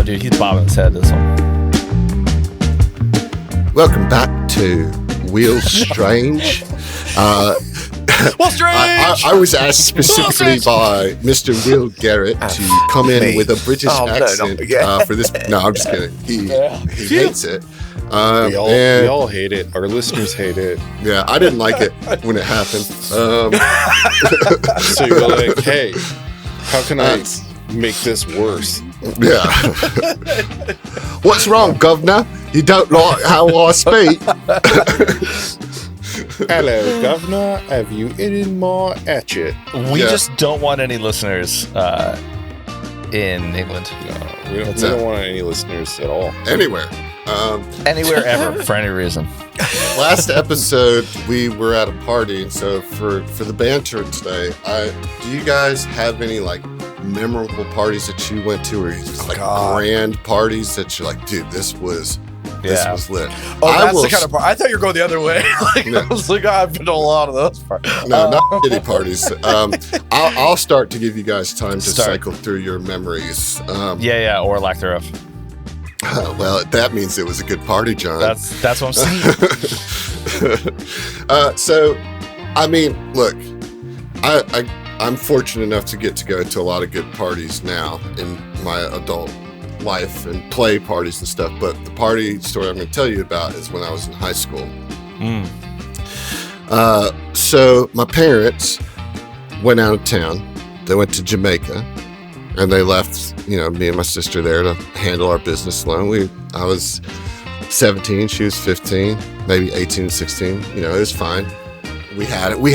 Oh, dude, he's bobbing his head this one. Welcome back to Wheel Strange. Well, Strange! I was asked specifically by Mr. Will Garrett to come in with a British accent for this. No, I'm just kidding. He hates it. We all hate it. Our listeners hate it. Yeah, I didn't like it when it happened. So you're like, hey, how can I make this worse? Yeah. What's wrong, governor? You don't like how I speak? Hello, governor. Have you eaten more hatchet? We just don't want any listeners in England. No, we don't want any listeners at all. Anywhere. Anywhere ever, for any reason. Last episode, we were at a party, and so for the banter today, do you guys have any, like, memorable parties that you went to, or just, like, grand parties that you're like, dude, this was lit? Oh, that's the kind of part. I thought you were going the other way. I was like, I've been to a lot of those parties. No, not shitty parties. I'll start to give you guys time to cycle through your memories. Or lack thereof. Well, that means it was a good party, John. That's what I'm saying. So, I mean, look, I'm fortunate enough to get to go to a lot of good parties now in my adult life and play parties and stuff. But the party story I'm going to tell you about is when I was in high school. So my parents went out of town. They went to Jamaica. And they left, me and my sister there to handle our business alone. I was 17, she was 15, maybe 18, 16. It was fine. We had it. You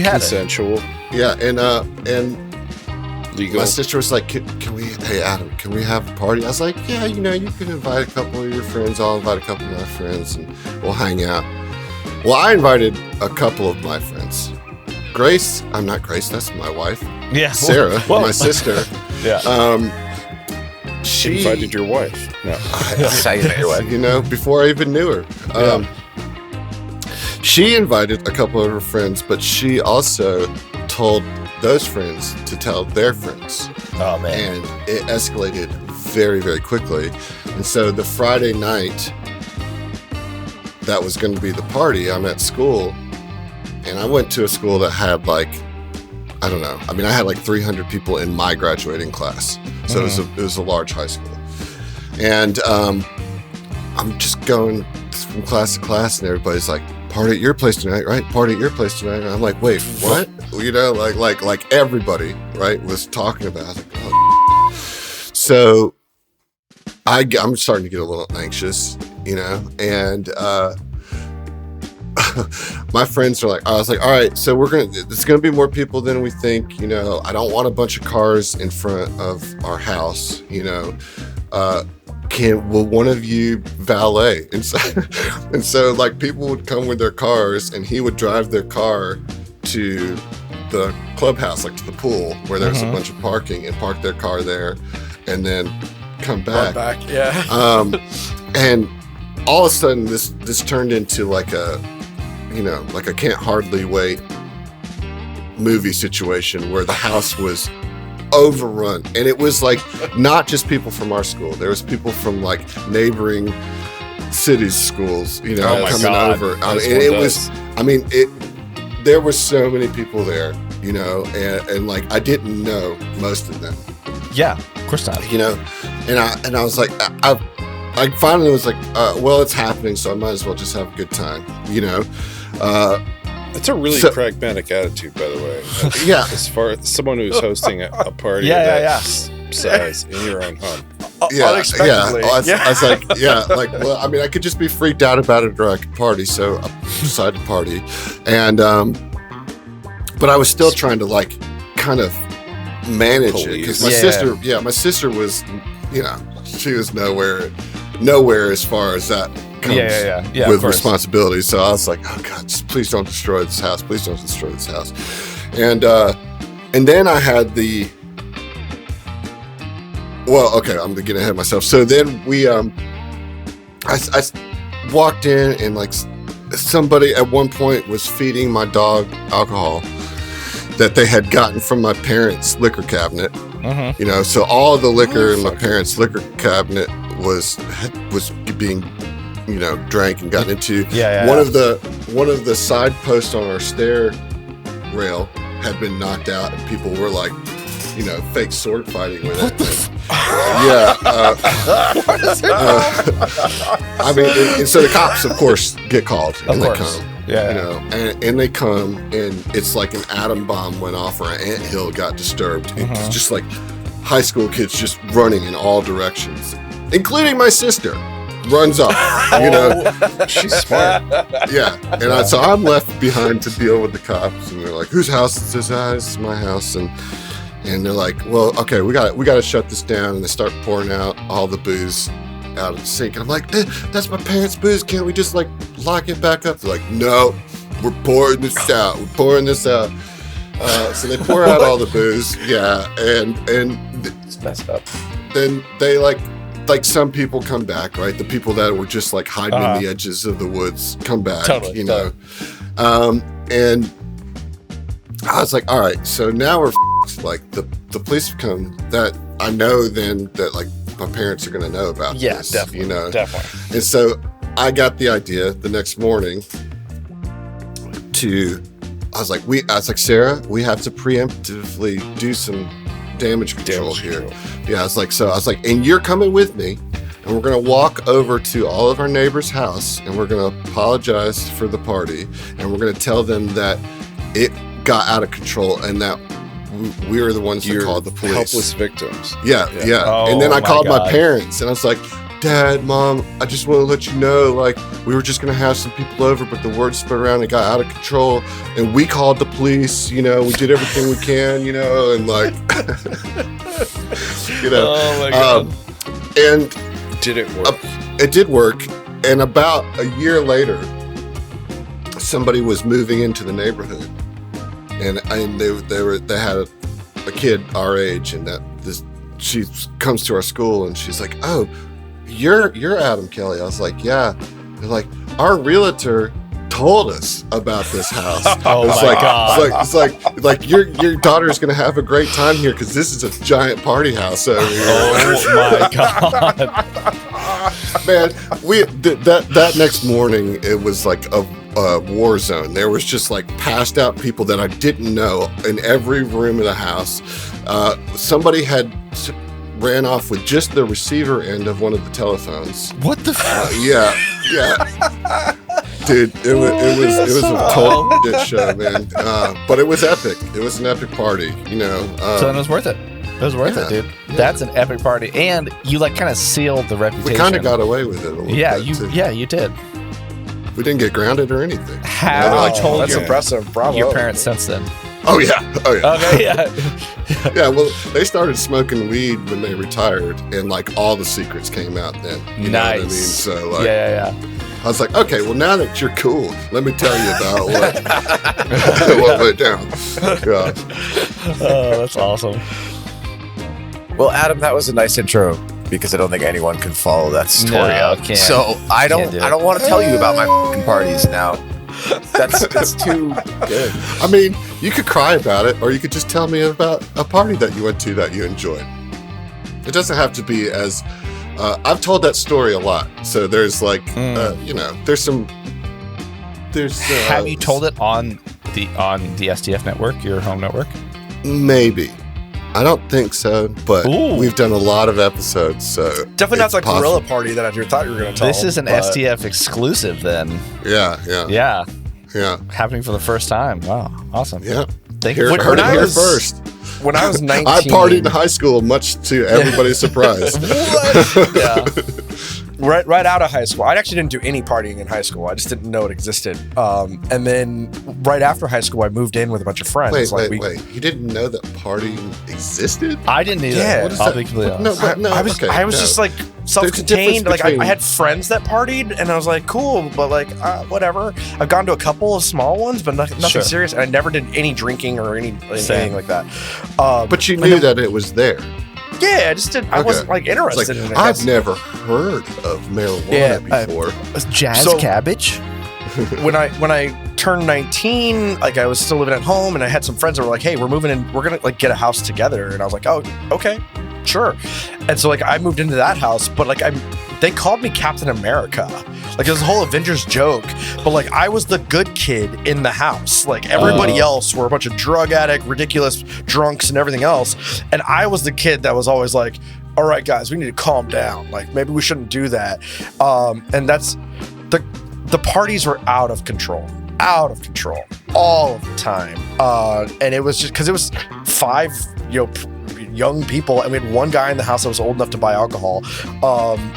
had consensual. Yeah, and legal. My sister was like, hey, Adam, can we have a party? I was like, yeah, you can invite a couple of your friends. I'll invite a couple of my friends, and we'll hang out. Well, I invited a couple of my friends. Grace, I'm not Grace, that's my wife. Yeah. Sarah, my sister. Yeah. She invited your wife. No. Before I even knew her. She invited a couple of her friends, but she also told those friends to tell their friends. Oh, man. And it escalated very, very quickly. And so the Friday night that was going to be the party, I'm at school. And I went to a school that had I had like 300 people in my graduating class. So it was a large high school. And I'm just going from class to class, and everybody's like, party at your place tonight, right? Party at your place tonight. And I'm like, wait, what? Like everybody, right, was talking about it. I was like, oh. So I'm starting to get a little anxious, and my friends are like, I was like, all right, so there's going to be more people than we think, I don't want a bunch of cars in front of our house, will one of you valet? And so like people would come with their cars, and he would drive their car to the clubhouse, like to the pool where there's a bunch of parking, and park their car there, and then come back. And all of a sudden this turned into like a can't hardly wait movie situation where the house was overrun, and it was like not just people from our school. There was people from like neighboring cities' schools, coming over. There were so many people there, and like I didn't know most of them. Yeah, of course not. And I was like, I finally was like, well, it's happening, so I might as well just have a good time, That's a really pragmatic attitude, by the way. Yeah. As far as someone who's hosting a party of that size in your own home. Unexpectedly. I was like, well, I mean, I could just be freaked out about it, or I could party, so I decided to party. And, but I was still trying to, like, kind of manage it, because my sister was, she was nowhere as far as that comes with responsibility. So I was like, oh God, just please don't destroy this house. Please don't destroy this house. And then I had I'm getting ahead of myself. So then we, I walked in, and like somebody at one point was feeding my dog alcohol that they had gotten from my parents' liquor cabinet. You know, so all the liquor in my parents' liquor cabinet was being, you know, drank and got into. One of the side posts on our stair rail had been knocked out, and people were like, you know, fake sword fighting with it. I mean, and so the cops, of course, get called, and they come. You know, and they come, and it's like an atom bomb went off, or an anthill got disturbed. It's just like high school kids just running in all directions, including my sister. Runs off, you know. She's smart. Yeah, and so I'm left behind to deal with the cops, and they're like, "Whose house is this?" This is my house, and they're like, "Well, okay, we got to shut this down." And they start pouring out all the booze out of the sink, and I'm like, "That's my parents' booze. Can't we just like lock it back up?" They're like, "No, we're pouring this out. We're pouring this out." So they pour out all the booze, and It's messed up. then they like some people come back, right? The people that were just like hiding in the edges of the woods come back, you know. And I was like, all right, so now we're like the police have come. That I know then that like my parents are going to know about this, definitely, you know. definitely. And so I got the idea the next morning I was like, Sarah, we have to preemptively do some damage control here. Yeah, I was like, and you're coming with me, and we're going to walk over to all of our neighbors' house, and we're going to apologize for the party, and we're going to tell them that it got out of control and that we were the ones that called the police. Helpless victims. Yeah. Oh, and then I called God. my parents, and I was like, Dad, Mom, I just want to let you know, like, we were just going to have some people over, but the word spread around and got out of control, and we called the police, you know, we did everything we can, you know, and like, you know. Oh my God. And Did it work? it did work, and about a year later, somebody was moving into the neighborhood, and they had a kid our age, and she comes to our school, and she's like, "Oh, you're Adam Kelly." I was like, "Yeah." They're like, "Our realtor told us about this house." Oh it's my like, God. It's like your daughter's gonna have a great time here because this is a giant party house over here. Oh my God. Man, that next morning it was like a war zone. There was just like passed out people that I didn't know in every room of the house. Somebody had ran off with just the receiver end of one of the telephones. What the fuck? Yeah. Dude, it was a total shit show, man. But it was epic. It was an epic party, you know. So then it was worth it. It was worth it, dude. Yeah. That's an epic party, and you like kind of sealed the reputation. We kind of got away with it a little bit. You did. We didn't get grounded or anything. How you told That's impressive. Bravo. your parents since then? Oh yeah. Okay, yeah. Yeah, well, they started smoking weed when they retired, and like all the secrets came out then. You know what I mean? So like, yeah. I was like, okay, well now that you're cool, let me tell you about what went down. Yeah. Oh, that's awesome. Well, Adam, that was a nice intro because I don't think anyone can follow that story No, out. can't. So I Can't do it. don't want to tell you about my fucking parties now. That's too good. I mean, you could cry about it, or you could just tell me about a party that you went to that you enjoyed. It doesn't have to be as. I've told that story a lot, so there's like, you know, there's some. There's. Have you told it on the STF network, your home network? Maybe. I don't think so, but Ooh. we've done a lot of episodes, so Definitely not it's like possible. gorilla party that I thought you were going to tell. This is an but- STF exclusive, then. Yeah, Yeah, happening for the first time. Wow, awesome. yeah. Thank Here, you. heard it I here was- first. When I was 19, I partied in high school, much to everybody's surprise. Yeah. right out of high school. I actually didn't do any partying in high school. I just didn't know it existed. And then right after high school, I moved in with a bunch of friends. Wait. You didn't know that partying existed? I didn't either. Yeah. What is I'll that? be completely No, honest. but no, I was okay, just no. like There's a self-contained. difference Like between- I had friends that partied, and I was like, cool, but like whatever. I've gone to a couple of small ones, but nothing Sure. serious. And I never did any drinking or anything Same. like that. But you knew that it was there. Yeah, I just didn't. I Okay. wasn't like It's like, interested in it. I've never heard of marijuana Yeah, before. Jazz So- cabbage. when I turned 19, like I was still living at home, and I had some friends that were like, hey, we're moving in, we're gonna like get a house together. And I was like, oh, okay, sure. And so like I moved into that house, but like they called me Captain America. Like it was a whole Avengers joke, but like I was the good kid in the house. Like everybody else were a bunch of drug addict, ridiculous drunks and everything else. And I was the kid that was always like, all right, guys, we need to calm down. Like maybe we shouldn't do that. And that's the parties were out of control all of the time. And it was just because it was 5, young people, and we had one guy in the house that was old enough to buy alcohol.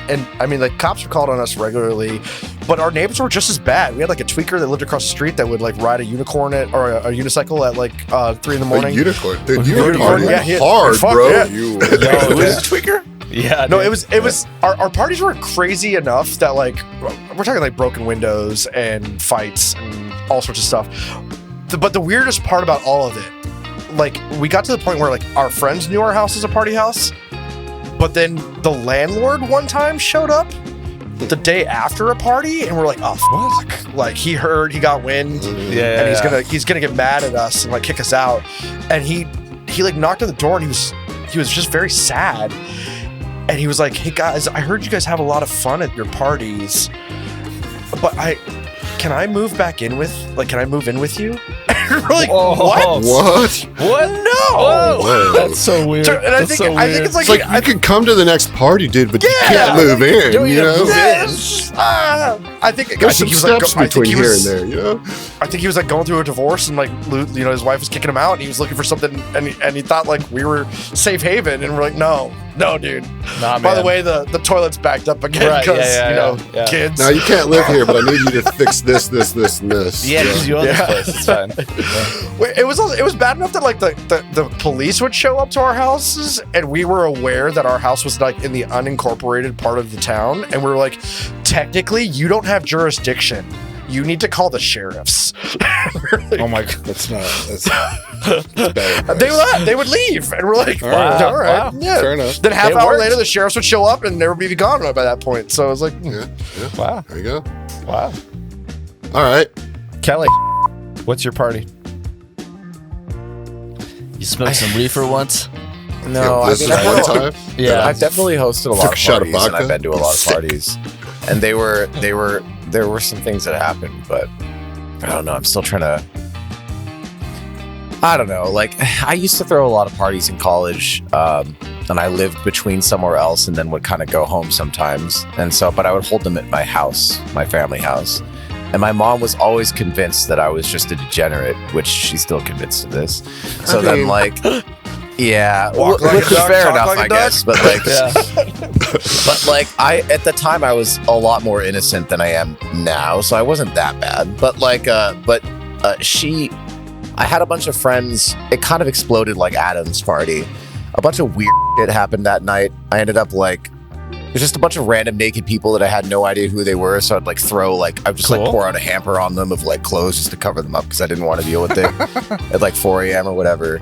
And I mean, like cops were called on us regularly, but our neighbors were just as bad. We had like a tweaker that lived across the street that would like ride a unicorn or a unicycle at like 3 a.m. A unicorn? Dude, you were partying hard, fuck, bro. yeah. Who is a tweaker? Yeah. No, dude. it was our parties were crazy enough that like we're talking like broken windows and fights and all sorts of stuff. But the weirdest part about all of it, like we got to the point where like our friends knew our house was a party house, but then the landlord one time showed up the day after a party, and we're like, oh fuck! Like he got wind, and he's gonna get mad at us and like kick us out. And he like knocked on the door, and he was just very sad. And he was like, hey guys, I heard you guys have a lot of fun at your parties, but can I move in with you? And we're like, what? What? No! Whoa. That's so weird. And I think it's like, It's like you can come to the next party, dude, but you can't move in, you know? Yes. I think There's some he was like, steps between here and there, you know? I think he was like going through a divorce, and like, his wife was kicking him out, and he was looking for something, and he thought like we were safe haven, and we're like, no, dude. Nah, By the man. way, the toilet's backed up again because kids. Now you can't live here, but I need you to fix this, and this. Yeah, because you own this place. It's fine. It was bad enough that like the police would show up to our houses, and we were aware that our house was like in the unincorporated part of the town, and we were like, technically, you don't have jurisdiction. You need to call the sheriffs. Oh my god, that's bad. They would leave, and we're like, All right. all right, Wow. yeah. Fair enough. Then half It hour worked. later, the sheriffs would show up, and they would be gone by that point. So I was like, Yeah. Wow. There you go. Wow. All right. Kelly, what's your party? You smoked some reefer once? No, I this mean, is one time. Yeah. I've definitely hosted a lot Took a of shot of parties, and vodka. I've been to a lot of Sick. parties, and there were some things that happened, but I don't know. I'm still trying to. I don't know. Like I used to throw a lot of parties in college, and I lived between somewhere else, and then would kind of go home sometimes. And so, but I would hold them at my house, my family house. And my mom was always convinced that I was just a degenerate, which she's still convinced of this. So then, like, yeah, Walk like which a is duck, fair talk enough, like a I guess. But like, but like, at the time I was a lot more innocent than I am now, so I wasn't that bad. But like, I had a bunch of friends. It kind of exploded like Adam's party. A bunch of weird shit happened that night. I ended up like. There's just a bunch of random naked people that I had no idea who they were, so I'd like I'd just like pour out a hamper on them of like clothes just to cover them up because I didn't want to deal with it at like 4 a.m. or whatever.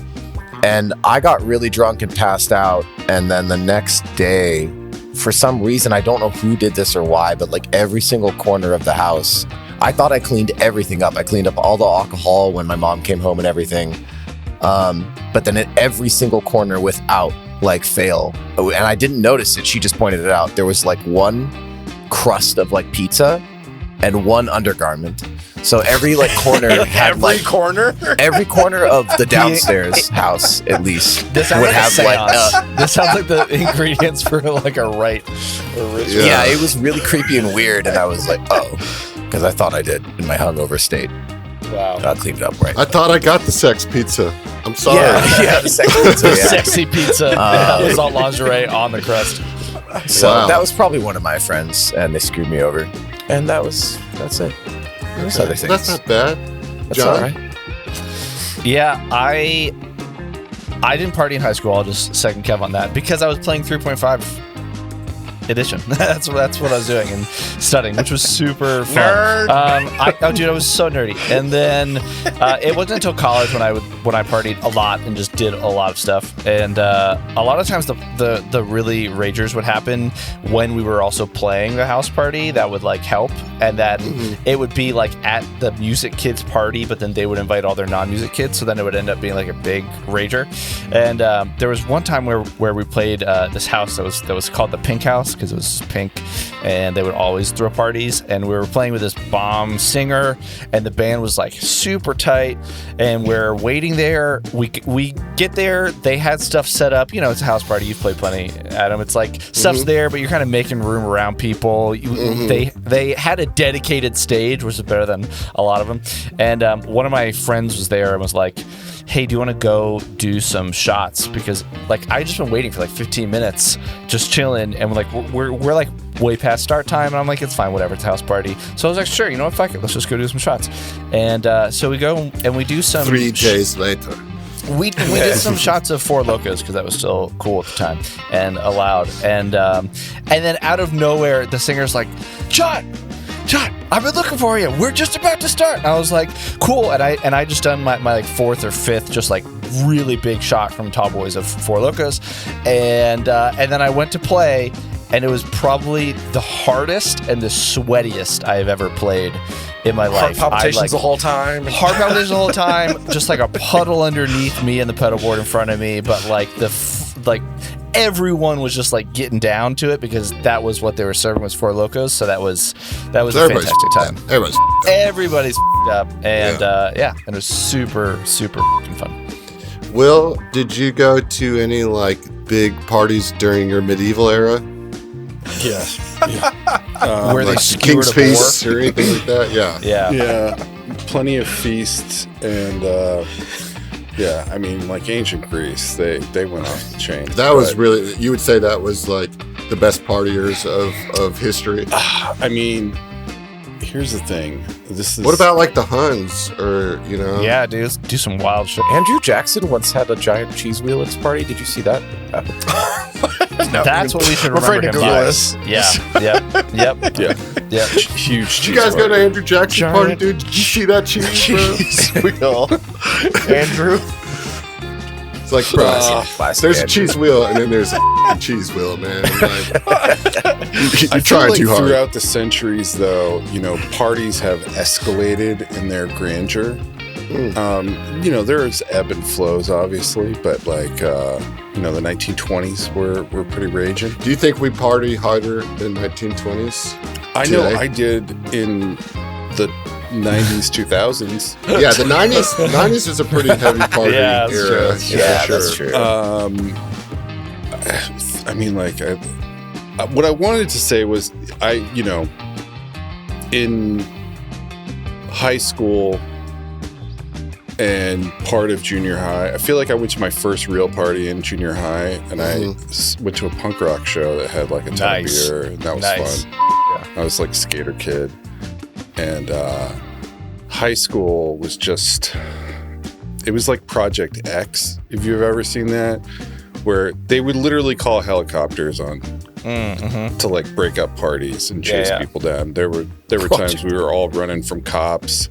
And I got really drunk and passed out. And then the next day, for some reason, I don't know who did this or why, but like every single corner of the house, I thought I cleaned everything up. I cleaned up all the alcohol when my mom came home and everything. But then at every single corner without like fail, and I didn't notice it, she just pointed it out, there was like one crust of like pizza and one undergarment. So every like corner had every corner of the downstairs house at least This sounds would like have a like seance. This sounds like the ingredients for like a rite. yeah, it was really creepy and weird, and I was like, oh, because I thought I did in my hungover state. Wow. I cleaned it up right. I thought I got the sex pizza. I'm sorry. Yeah, the sex pizza, yeah. Sexy pizza. It was all lingerie on the crust. So Wow. that was probably one of my friends, and they screwed me over. And that's it. There's other things. That's not bad. That's John? all right. Yeah, I didn't party in high school. I'll just second Kev on that because I was playing 3.5 edition. that's what I was doing and studying, which was super fun. Nerd. Dude, I was so nerdy. And then it wasn't until college when I partied a lot and just did a lot of stuff. And a lot of times the really ragers would happen when we were also playing the house party. That would like help, and that it would be like at the music kids party, but then they would invite all their non-music kids. So then it would end up being like a big rager. And there was one time where we played this house that was called the Pink House because it was pink, and they would always throw parties. And we were playing with this bomb singer, and the band was like super tight. And we're waiting there. We get there. They had stuff set up. You know, it's a house party. You've played plenty, Adam. It's like stuff's there, but you're kind of making room around people. They had a dedicated stage, which is better than a lot of them. And one of my friends was there and was like, hey, do you want to go do some shots? Because like I just been waiting for like 15 minutes just chilling, and we're like way past start time, and I'm like, it's fine, whatever, it's a house party. So I was like, sure, you know what, fuck it, let's just go do some shots. And so we go and we do some 3 days later. We did some shots of Four Locos because that was still cool at the time and allowed. And then out of nowhere, the singer's like, John, I've been looking for you. We're just about to start. And I was like, cool. And I just done my like 4th or 5th, just like really big shot from Tall Boys of Four Locos. And then I went to play, and it was probably the hardest and the sweatiest I've ever played in my life. Heart palpitations the whole time. Heart palpitations the whole time. Just like a puddle underneath me and the pedal board in front of me. But like everyone was just like getting down to it because that was what they were serving was Four Locos. So that was a fantastic time. Everybody's up, and and it was super fun. Will, did you go to any like big parties during your medieval era? Yeah. Where like they skewered King's a boar? Feast or anything like that? Yeah. Yeah. Plenty of feasts, and yeah, I mean, like ancient Greece, they went off the chain. That was really, you would say that was like the best partiers of history? I mean, here's the thing. What about like the Huns, or you know? Yeah, dude, do some wild shit. Andrew Jackson once had a giant cheese wheel at his party. Did you see that? No, That's what we should we're afraid remember to him Google by. this. Yep. huge? Did you guys go to Andrew Jackson's Giant party, dude? Did you see that cheese, bro? Cheese wheel. Andrew. It's like, bro, there's a Andrew. cheese wheel, and then there's a cheese wheel, man. Like, I you're feel trying like too hard. throughout the centuries, though, you know, parties have escalated in their grandeur. You know, there's ebb and flows, obviously, but like, you know, the 1920s were pretty raging. Do you think we party harder than 1920s? I know today? I did in the 90s, 2000s. Yeah, the 90s is a pretty heavy party Yeah, that's era. true. for Yeah, sure. that's true. I mean, like, what I wanted to say was, you know, in high school and part of junior high, I feel like I went to my first real party in junior high, and I went to a punk rock show that had like a ton of Nice. beer, and that was Nice. fun. I was like a skater kid, and high school was just, it was like Project X, if you've ever seen that, where they would literally call helicopters on to like break up parties and chase people down. There were times we were all running from cops.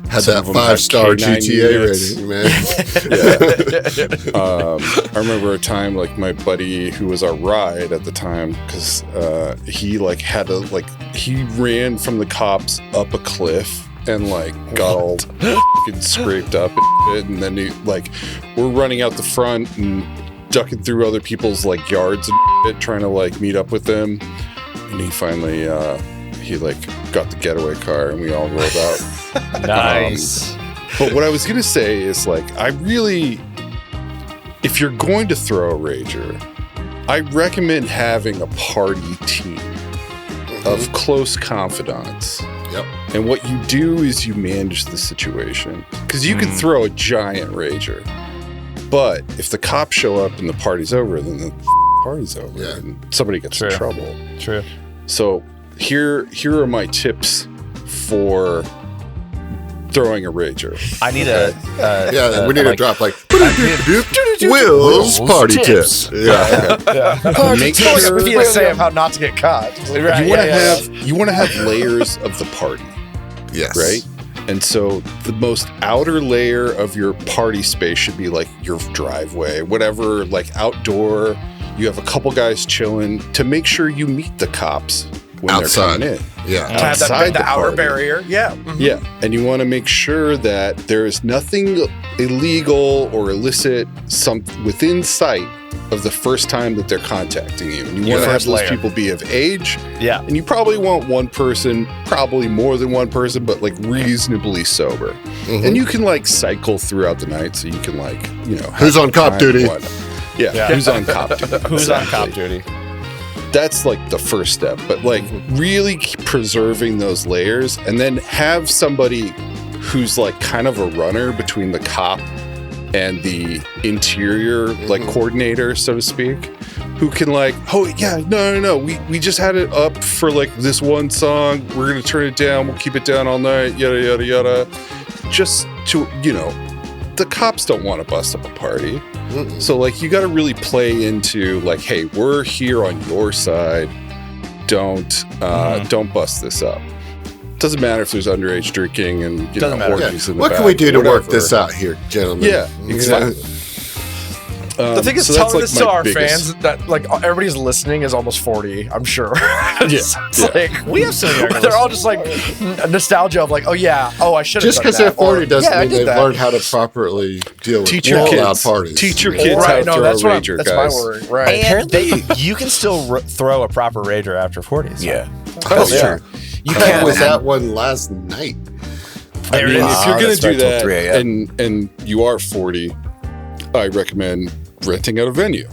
Had Some that of them had 5-star K9 GTA units. rating, man. I remember a time like my buddy who was our ride at the time, because he like had to like, he ran from the cops up a cliff and like got all fucking scraped up and then he like, we're running out the front and ducking through other people's like yards and trying to like meet up with them, and he finally he like got the getaway car and we all rolled out. Nice. But what I was gonna say is like, I really, if you're going to throw a rager, I recommend having a party team of close confidants. Yep. And what you do is you manage the situation, because you can throw a giant rager, but if the cops show up and the party's over, then the party's over and somebody gets in trouble. True. So here are my tips for throwing a rager. I need a we need to drop like Will's party tips. Yeah. Make It's sure a PSA of how not to get caught. you want to have layers of the party, Yes. right? And so the most outer layer of your party space should be like your driveway, whatever, like outdoor. You have a couple guys chilling to make sure you meet the cops when Outside. they're coming in. Yeah. To have Outside the outer party. barrier. Yeah. Yeah, and you want to make sure that there is nothing illegal or illicit within sight of the first time that they're contacting you. And you Your want to have first those layer. people be of age, Yeah. and you probably want one person, probably more than one person, but like reasonably sober. Mhm. And you can like cycle throughout the night, so you can like, you know, Who's on cop duty? Yeah, who's on cop duty? Who's on Exactly. cop duty? That's like the first step, but like really keep preserving those layers, and then have somebody who's like kind of a runner between the cop and the interior like coordinator, so to speak, who can like, oh yeah, no, we just had it up for like this one song, we're gonna turn it down, we'll keep it down all night, yada yada yada, just to, you know, the cops don't want to bust up a party. So like you got to really play into like, hey, we're here on your side. Don't bust this up. Doesn't matter if there's underage drinking and you Doesn't know, matter. orgies in the What can back, we do to work whatever. this out here, gentlemen? Yeah, You exactly. know? The thing is, so that's, telling like, this to my our biggest- fans that like everybody's listening is almost 40, I'm sure. It's yeah. like We have some younger they're all just like nostalgia of like, oh yeah, oh I should have Just done because that. they're 40 Or, doesn't yeah, I mean did they've that. learned how to properly deal with Teach your loud kids. parties. Teach your kids how Right, to no, throw that's a what rager, that's guys. my worry. Right. And you can still throw a proper rager after 40. So. Yeah. Oh, yeah. You can't, was man. that one last night. There it I mean, is. if you're gonna that's do right till that 3 a.m. and you are 40, I recommend renting out a venue.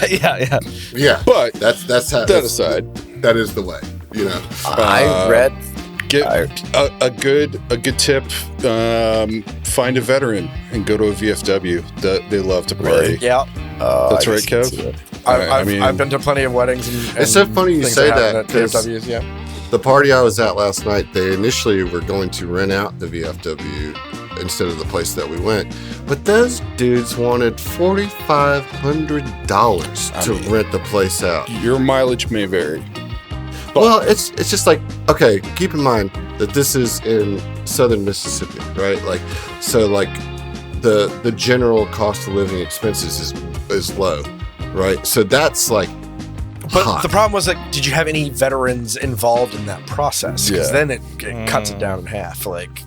yeah. Yeah, But that's how. that aside, that is the way. You know. I read. get a good tip. Find a veteran and go to a VFW. They love to party. Really? Yeah. That's I right, can Kev. see it. I've been to plenty of weddings and It's so funny you things say happen that, at 'cause VFWs, yeah. The party I was at last night, they initially were going to rent out the VFW instead of the place that we went. But those dudes wanted $4,500 to rent the place out. Your mileage may vary. Well, it's just like, okay, keep in mind that this is in southern Mississippi, right? Like, so like the general cost of living expenses is low, right? So that's like But hot. the problem was, like, did you have any veterans involved in that process? Because Yeah. then it cuts it down in half. Like,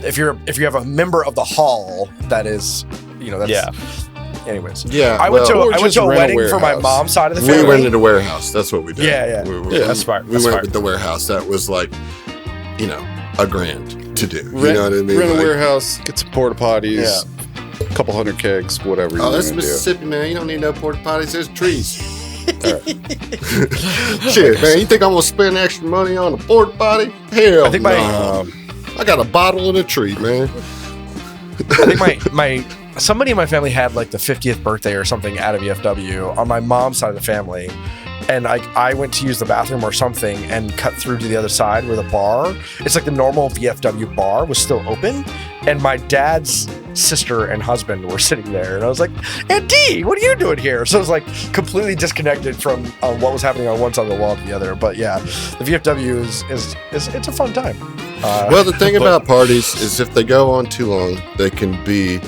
if you have a member of the hall that is, you know, that's Yeah. Anyways, Yeah, I went well, or to just a rent a wedding for my warehouse. mom's side of the we family. rented a warehouse. That's what we did. Yeah. Yeah, that's smart. We That's went smart. with the warehouse. That was like, you know, $1,000 to do. You Rent, know what I mean? rent a Like, warehouse, get some porta potties, a couple hundred kegs, whatever oh, you're that's gonna do. Mississippi, man. You don't need no porta potties. There's trees. Shit, man. You think I'm gonna spend extra money on a porta potty? Hell, I think my- no. I got a bottle and a tree, man. I think my somebody in my family had like the 50th birthday or something at a VFW on my mom's side of the family. And I went to use the bathroom or something and cut through to the other side where the bar, it's like the normal VFW bar was still open. And my dad's sister and husband were sitting there. And I was like, Aunt D, what are you doing here? So it was like completely disconnected from what was happening on one side of the wall to the other. But yeah, the VFW is it's a fun time. Well, the thing but- about parties is if they go on too long, they can be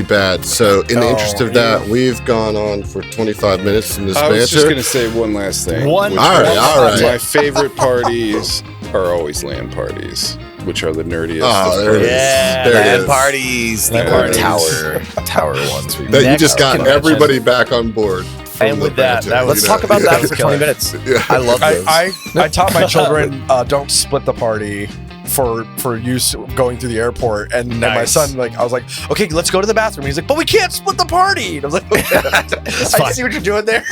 bad. So in the interest of that, we've gone on for 25 minutes in this I was just banter. gonna say one last thing. One- which All right, is all right. My favorite parties are always LAN parties, which are the nerdiest. Oh, of there it is. parties. Yeah, There it Land is. parties, Land the parties. tower ones. That you Next just got convention. everybody back on board. from And the with that, banter, that was- Let's you talk know? about that Yeah. for 20 minutes. Yeah. I love those. I taught my children don't split the party for use going through the airport, and my Nice. son, like, I was like, okay, let's go to the bathroom. He's like, but we can't split the party. And I was like, okay. I see what you're doing there.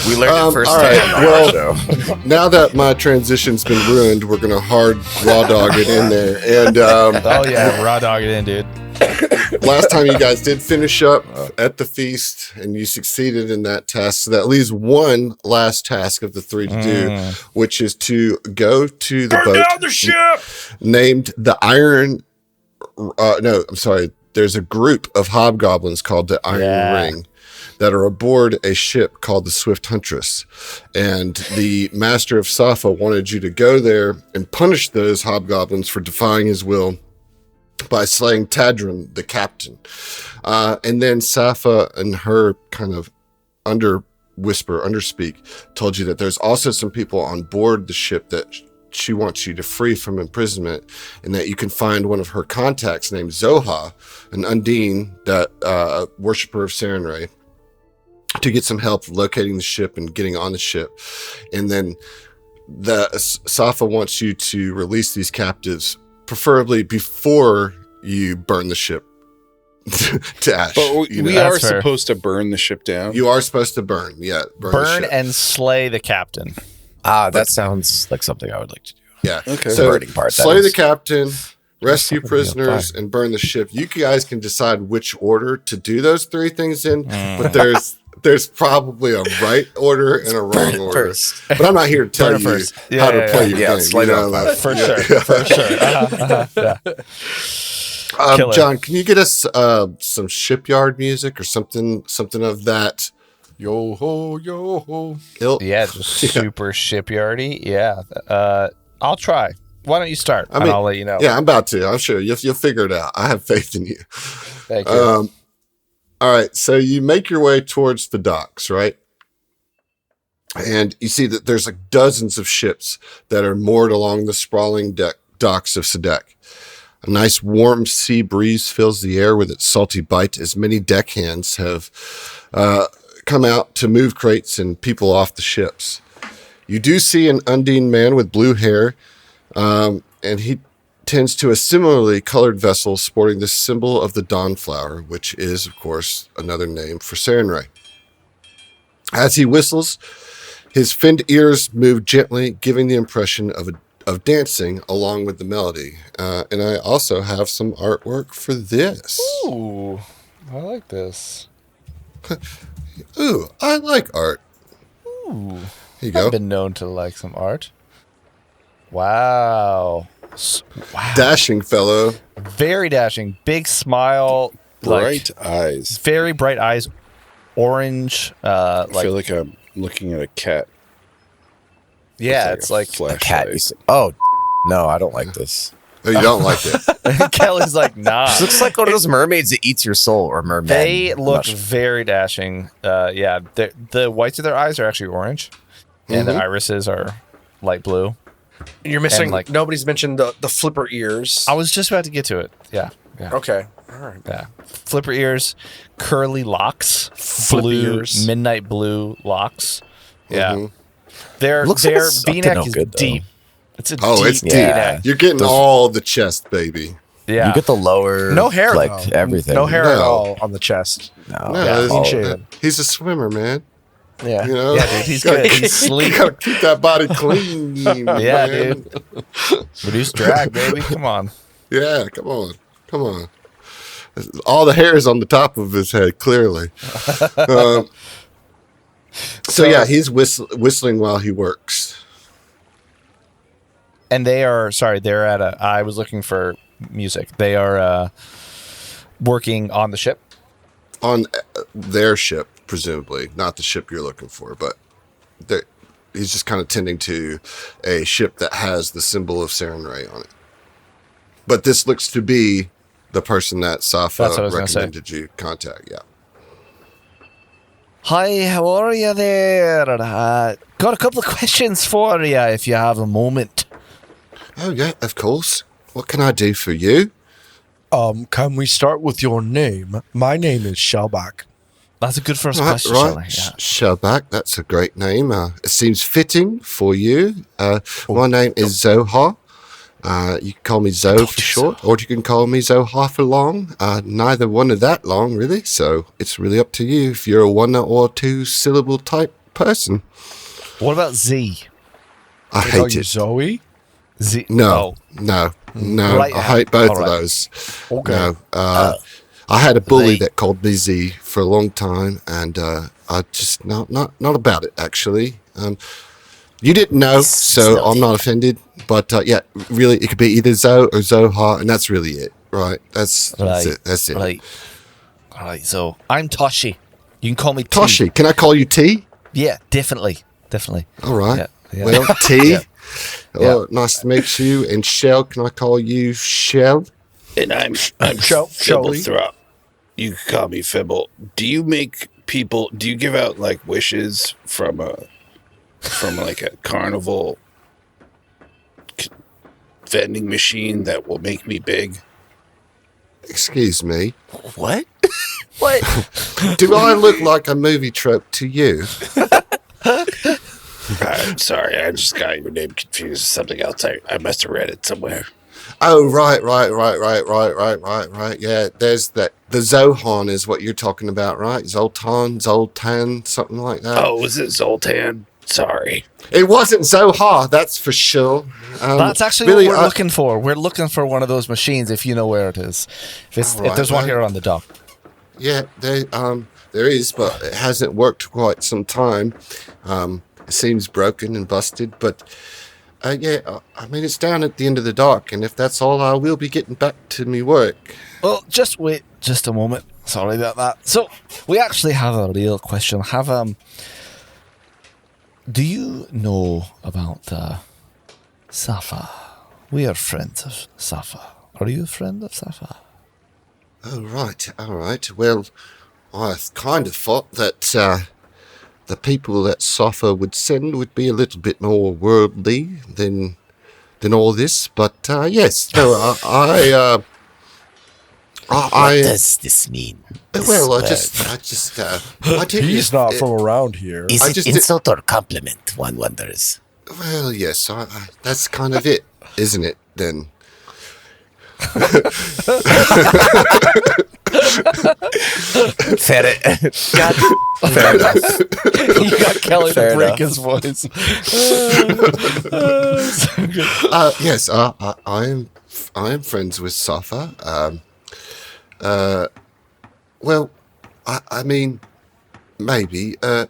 We learned it first all right, hand on our show. Now that my transition's been ruined, we're gonna hard raw dog it in there. And Oh yeah, raw dog it in, dude. last time you guys did finish up at the feast, and you succeeded in that task. So that leaves one last task of the 3 to do, which is to go to the boat down the ship! named the Iron. No, I'm sorry. There's a group of hobgoblins called the Iron Ring that are aboard a ship called the Swift Huntress. And the master of Safa wanted you to go there and punish those hobgoblins for defying his will by slaying Tadrin, the captain. And then Safa and her kind of underspeak, told you that there's also some people on board the ship that she wants you to free from imprisonment, and that you can find one of her contacts named Zoha, an Undine, that worshiper of Sarenrae, to get some help locating the ship and getting on the ship. And then Safa wants you to release these captives, preferably before you burn the ship to ash. But you we know? are That's fair. supposed to burn the ship down. You are supposed to burn the Burn ship. and slay the captain. That sounds like something I would like to do. Yeah. Okay. So Burning part, that slay is. the captain, rescue Something to be prisoners, applied. and burn the ship. You guys can decide which order to do those 3 things in, but there's probably a right order and a wrong order. First. But I'm not here to tell Burn it you first. how Yeah, to yeah, play yeah. your game. slay you know, them. like- For sure. For sure. Yeah. Killer. John, can you get us some shipyard music or something of that Yo ho, yo ho. ilk? Yeah, just super shipyardy. Yeah. I'll try. Why don't you start? I mean, and I'll let you know. Yeah, I'm about to. I'm sure you'll figure it out. I have faith in you. Thank you. All right, so you make your way towards the docks, right? And you see that there's like dozens of ships that are moored along the sprawling docks of Sadek. A nice warm sea breeze fills the air with its salty bite as many deckhands have come out to move crates and people off the ships. You do see an Undine man with blue hair, and he tends to a similarly colored vessel sporting the symbol of the Dawnflower, which is, of course, another name for Sarenrae. As he whistles, his finned ears move gently, giving the impression of dancing along with the melody. And I also have some artwork for this. Ooh, I like this. Ooh, I like art. Ooh. Here you go. I've been known to like some art. Wow. Wow. Dashing fellow. Very dashing. Big smile. Bright eyes. Very bright eyes. Orange. I feel like I'm looking at a cat. Yeah, with, it's a like A flashlight. cat. Oh, no, I don't like this. Oh, you don't like it? Kelly's like, nah. This looks like one of those mermaids that eats your soul, or merman. They I'm look not sure. very dashing. Yeah, the whites of their eyes are actually orange, and the irises are light blue. You're missing, And, like- nobody's mentioned the flipper ears. I was just about to get to it. Yeah. Okay. All right. Yeah. Flipper ears, curly locks, Flippy blue, ears. midnight blue locks. Yeah. Mhm. Their Looks like it's up to V-neck no is good, though. deep. It's a Oh, deep it's deep. V-neck. You're getting all the chest, baby. Yeah. You get the lower, No hair, like though. everything. No hair at No. all on the chest. No, No, Yeah, it's- clean shaven. he's a swimmer, man. Yeah. You know? Yeah, dude, he's Gotta good. keep- He's sleek. You gotta keep that body clean. Yeah, man. dude. Reduce drag, baby. Come on. Yeah, come on. All the hairs on the top of his head, clearly. So yeah, he's whistling while he works. And they're at I was looking for music. They are working on the ship. On their ship, presumably, not the ship you're looking for, but he's just kind of tending to a ship that has the symbol of Sarenrae on it. But this looks to be the person that Safa That's what I was gonna say. recommended you contact. Yeah. Hi, how are you there? Got a couple of questions for you if you have a moment. Oh yeah, of course. What can I do for you? Can we start with your name? My name is Shellback. That's a good first Right, question, right. Shelley. Yeah. Shellback, that's a great name. It seems fitting for you. My name is Zoha. You can call me Zoe for short, or you can call me Zoha for long. Neither one of that long, really. So it's really up to you if you're a 1 or 2 syllable type person. What about Z? I They call hate you it. Zoe? Z? No, Oh. no. Right. I hate both All of right. those. Okay. No. I had a bully They- that called me Z for a long time, and I just not about it actually. You didn't know, It's so I'm noted. not offended. But yeah, really, it could be either Zoe or Zohar, and that's really it, right? That's it. That's it. Right. All right. So I'm Tashi. You can call me T. Tashi, can I call you T? Yeah, definitely. All right. Yeah, yeah. Well, T. Yeah. Oh, nice to meet you. And Shell, can I call you Shell? And I'm Phiblethrop. You can call me Fibble. Do you make people? Do you give out like wishes from like a carnival vending machine that will make me big? Excuse me. What? What? Do I look like a movie trope to you? I'm sorry, I just got your name confused with something else. I must have read it somewhere. Oh, right. Yeah, there's that. The Zohan is what you're talking about, right? Zoltan, something like that. Oh, was it Zoltan? Sorry. It wasn't Zohar, that's for sure. That's actually really, what we're looking for. We're looking for one of those machines. If you know where it is, if there's one here on the dock. Yeah, there is, but it hasn't worked quite some time. It seems broken and busted, but I mean, it's down at the end of the dock, and if that's all, I will be getting back to me work. Well, just wait just a moment. Sorry about that. So we actually have a real question. Do you know about Safa? We are friends of Safa. Are you a friend of Safa? Oh, right, all right. Well, I kind of thought that the people that Safa would send would be a little bit more worldly than all this, but yes, no, What does this mean? This well, I word? didn't. He's not from around here. Is I it just- insult or compliment? One wonders. Well, yes, that's kind of it, isn't it? Then. Fair enough. You got Kelly Fair to break enough. his voice. Yes, I am friends with Safa. Well, I mean, maybe. We're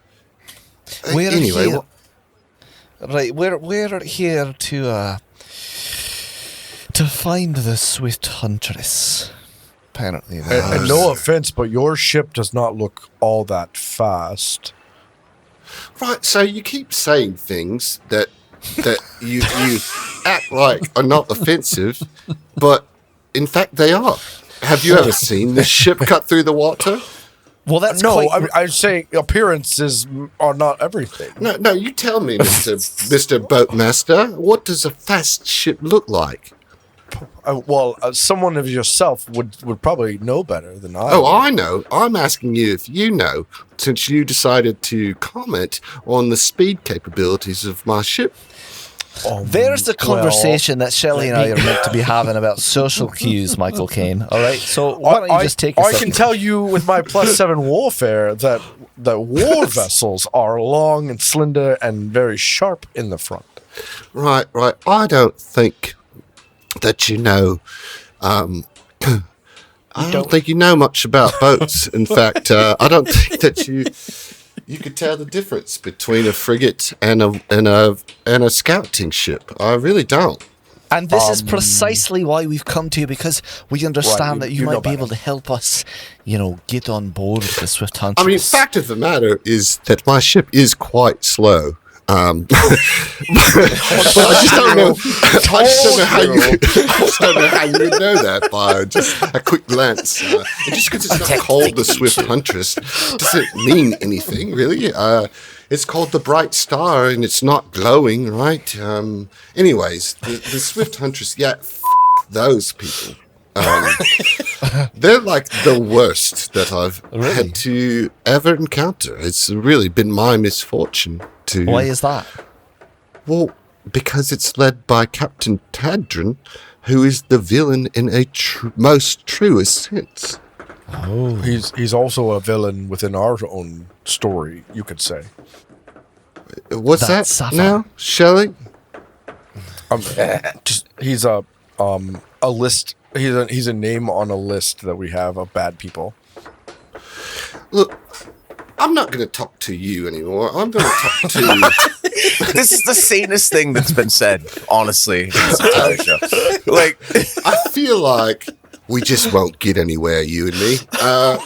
Anyway, here. Right, we're here to find the Swift Huntress. Apparently, And no offense, but your ship does not look all that fast. right. So you keep saying things that you act like are not offensive, but in fact they are. Have you ever seen the ship cut through the water? well, that's No, quite. I'm saying appearances are not everything. No. You tell me, Mr. Boatmaster. What does a fast ship look like? Someone of yourself would probably know better than I. Oh, I know. I'm asking you if you know, since you decided to comment on the speed capabilities of my ship. There's the conversation that Shelley and I are meant to be having about social cues, Michael Caine. All right, so why don't you just take a I second? can tell you with my +7 warfare that the war vessels are long and slender and very sharp in the front. Right. I don't think that you know. I don't think you know much about boats. In fact, I don't think that you could tell the difference between a frigate and a scouting ship. I really don't. And this is precisely why we've come to you, because we understand that you you know might be better. able to help us, get on board with the Swift Huntress. I mean, fact of the matter is that my ship is quite slow. But I just don't know. I just don't know how you would know that by just a quick glance. And just because it's not called the Swift Huntress doesn't mean anything, really. It's called the Bright Star, and it's not glowing, right? Anyways, the Swift Huntress. Yeah, those people. They're like the worst that I've had to ever encounter. It's really been my misfortune to. Why is that? Well, because it's led by Captain Tadrin, who is the villain in a most truest sense. He's also a villain within our own story, you could say. What's that Suffer. now, Shelley? He's a list. He's a name on a list that we have of bad people. Look, I'm not going to talk to you anymore. I'm going to talk to... This is the sanest thing that's been said, honestly, in this entire show. Like, I feel like we just won't get anywhere, you and me.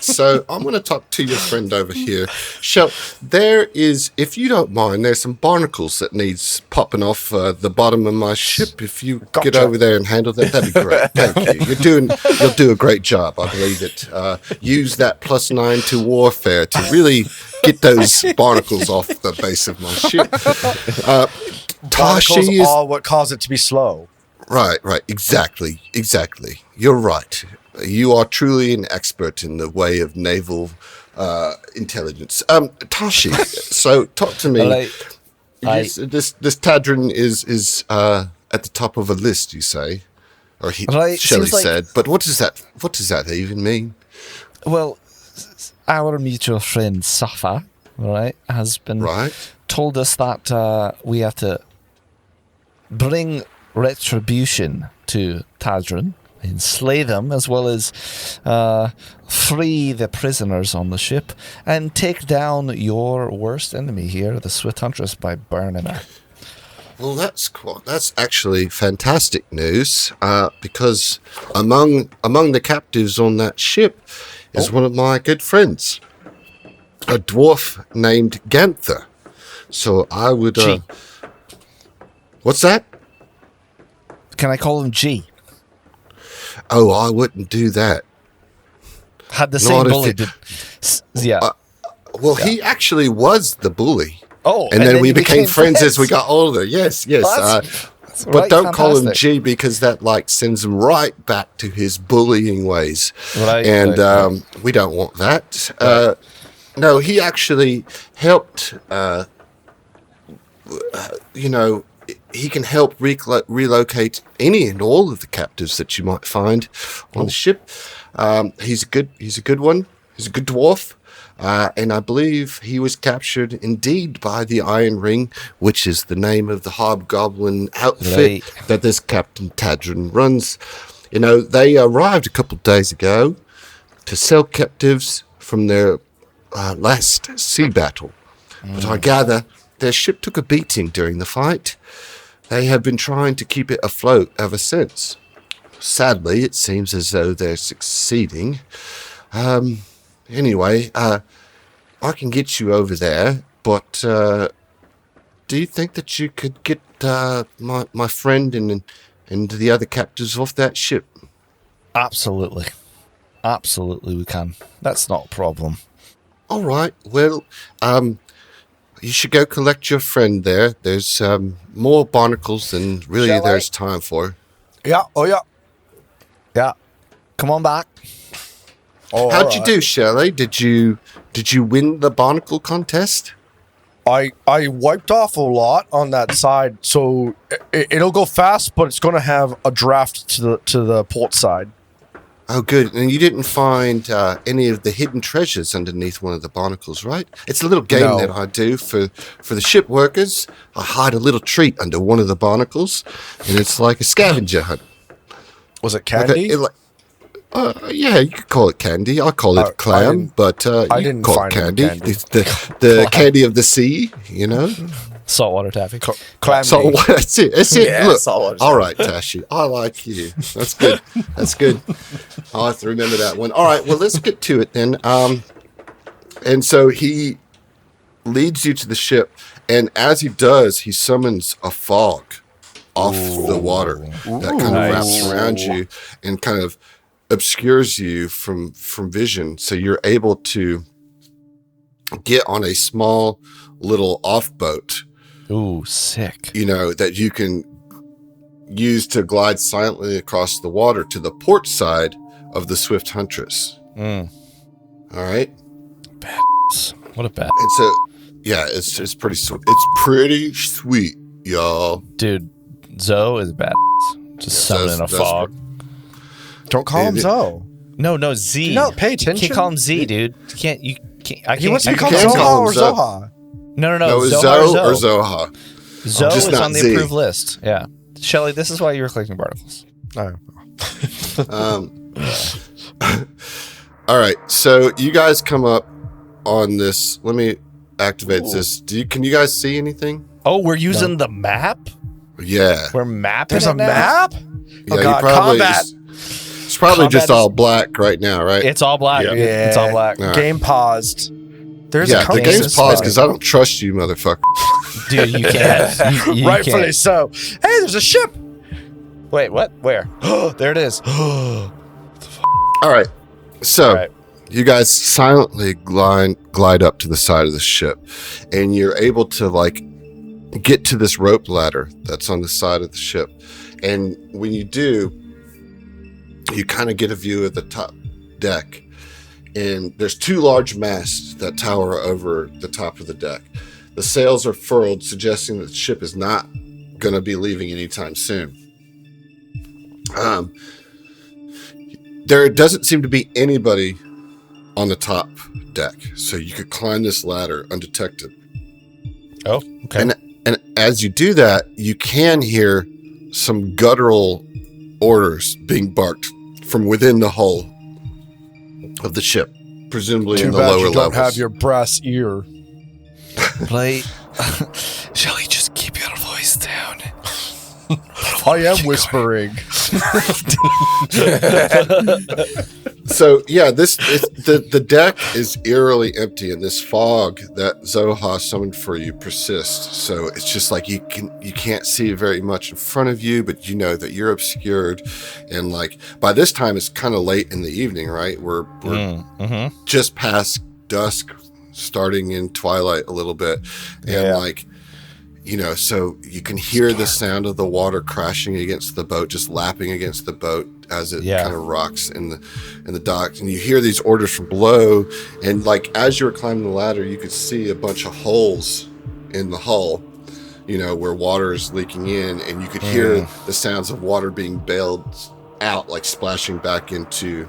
So I'm going to talk to your friend over here. Shell, there is, if you don't mind, there's some barnacles that needs popping off the bottom of my ship. If you get over there and handle that, that'd be great. Thank you. You'll do a great job. I believe it. Use that +9 to warfare to really get those barnacles off the base of my ship. Barnacles Tashi is are what cause it to be slow. right. Exactly. You're right. You are truly an expert in the way of naval intelligence. Tashi, so talk to me. Well, This Tadrin is at the top of a list, you say, or Right, Shelley seems like- said. But what does that even mean? Well, our mutual friend Safa, right, has been Right. told us that we have to bring retribution to Tadrin and slay them, as well as free the prisoners on the ship and take down your worst enemy here, the Swift Huntress, by burning her. Well, that's actually fantastic news, because among the captives on that ship is one of my good friends, a dwarf named Ganther. So I would. G. What's that? Can I call him G? Oh, I wouldn't do that. Had the Not same if bully. it- Yeah. Well, he actually was the bully. Oh, and then we became friends as we got older. Yes. That's But right, don't call him fantastic. G, because that sends him right back to his bullying ways. Right, And right. we don't want that. No, he actually helped. He can help relocate any and all of the captives that you might find on the ship. He's a good one. He's a good dwarf. And I believe he was captured indeed by the Iron Ring, which is the name of the hobgoblin outfit that this Captain Tadrin runs. You know, they arrived a couple of days ago to sell captives from their last sea battle. But I gather their ship took a beating during the fight. They have been trying to keep it afloat ever since. Sadly, it seems as though they're succeeding. Anyway, I can get you over there, but do you think that you could get my friend and the other captives off that ship? Absolutely. Absolutely, we can. That's not a problem. All right. Well, you should go collect your friend there. There's more barnacles than really Shall I? there's time for. Yeah. Oh yeah. Yeah. Come on back. Oh, How'd you do, Shelley? Did you win the barnacle contest? I wiped off a lot on that side, so it'll go fast, but it's going to have a draft to the port side. Oh, good. And you didn't find any of the hidden treasures underneath one of the barnacles, right? It's a little game No. that I do for the ship workers. I hide a little treat under one of the barnacles, and it's like a scavenger hunt. Was it candy? Yeah, you could call it candy. I call it I clam, didn't- but you I can didn't call it find it candy. candy. It's the candy of the sea, you know? Saltwater taffy. Clam. So that's it. That's it. Yeah, Look, saltwater all right, Tashi. I like you. That's good. That's good. I'll have to remember that one. All right. Well, let's get to it then. And so he leads you to the ship, and as he does, he summons a fog off the water that kind of wraps around you and kind of obscures you from vision. So you're able to get on a small little off boat, Ooh, sick. you know, that you can use to glide silently across the water to the port side of the Swift Huntress. Mm. All right. What a bad And so, yeah, it's pretty sweet. It's pretty sweet, y'all. dude. Zoe is bad. Just summoning a that's fog. Don't call him Dude, Zoe. No, Z. No, pay You attention. can't call him Z, dude. You can't. I can't. He wants to be you called can Zoha call him or Zoe. Zoha. No. No, it was Zohar Zoe or Zoha. Zoe Just is not on the Z. approved list. Yeah. Shelly, this is why you were collecting barnacles. All right, so you guys come up on this. Let me activate this. Can you guys see anything? Oh, we're using the map? Yeah. We're mapping There's it a now? map? Yeah, Oh, God, you probably combat. it's probably Combat just is- all black right now, right? It's all black. Yeah. It's all black. All right. Game paused. There's Yeah, a the compass. game's paused because I don't trust you, motherfucker. Dude, you can't. You Rightfully can't. so. Hey, there's a ship. Wait, what? Where? There it is. All right, so All right. you guys silently glide up to the side of the ship, and you're able to like get to this rope ladder that's on the side of the ship. And when you do, you kind of get a view of the top deck. And there's two large masts that tower over the top of the deck. The sails are furled, suggesting that the ship is not going to be leaving anytime soon. There doesn't seem to be anybody on the top deck, so you could climb this ladder undetected. Oh, okay. And as you do that, you can hear some guttural orders being barked from within the hull of the ship, presumably in the lower you don't levels. have your brass ear. Play. Shelly, just keep your voice down. I am whispering. So yeah, the deck is eerily empty, and this fog that Zoha summoned for you persists. So it's just like you can't see very much in front of you, but you know that you're obscured, and like by this time it's kind of late in the evening, right? We're just past dusk, starting in twilight a little bit, and like. You know, so you can hear the sound of the water crashing against the boat, just lapping against the boat as it kind of rocks in the dock. And you hear these orders from below, and like as you were climbing the ladder, you could see a bunch of holes in the hull, you know, where water is leaking in, and you could hear the sounds of water being bailed out, like splashing back into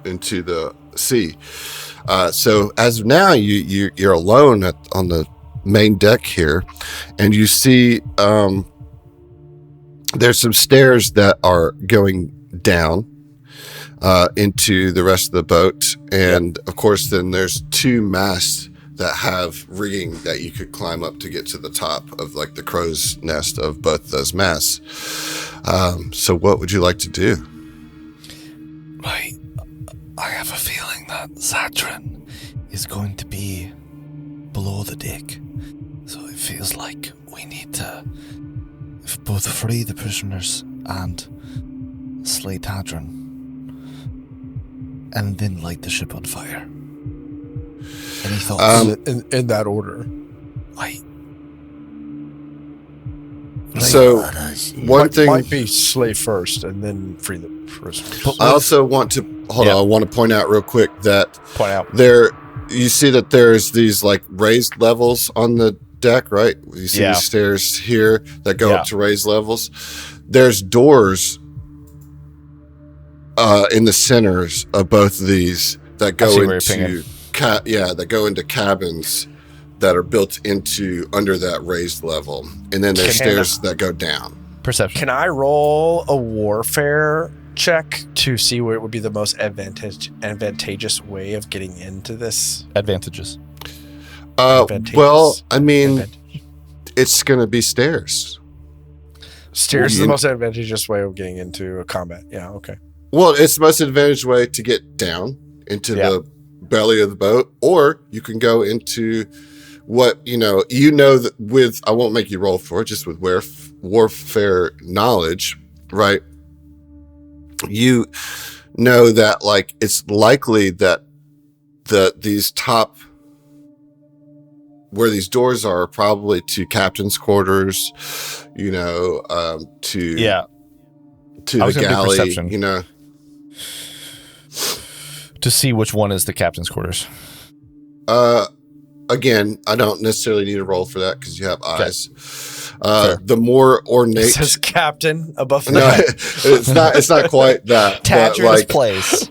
the sea. So as of now, you're alone on the main deck here, and you see there's some stairs that are going down into the rest of the boat, and of course then there's two masts that have rigging that you could climb up to get to the top of like the crow's nest of both those masts. So what would you like to do? Right. I have a feeling that Zatran is going to be below the deck. So it feels like we need to both free the prisoners and slay Tadran, and then light the ship on fire. Any thoughts? In that order. So one thing might be slay first and then free the prisoners. I also want to hold on. I want to point out real quick that you see that there's these like raised levels on the deck, right? You see these stairs here that go up to raised levels. There's doors in the centers of both of these that go into that go into cabins that are built into under that raised level, and then there's stairs that go down. Perception. Can I roll a warfare check to see what would be the most advantageous way of getting into this? Advantages. Well, I mean, it's going to be stairs. Stairs is the most advantageous way of getting into a combat. Yeah, okay. Well, it's the most advantageous way to get down into the belly of the boat, or you can go into what, you know that with, I won't make you roll for it, just with warfare knowledge, right? You know that, like, it's likely that these top, where these doors are probably to captain's quarters, to the galley, to see which one is the captain's quarters. Again, I don't necessarily need a roll for that because you have eyes. The more ornate, it says captain above. No, it's not quite that. Tadran's place.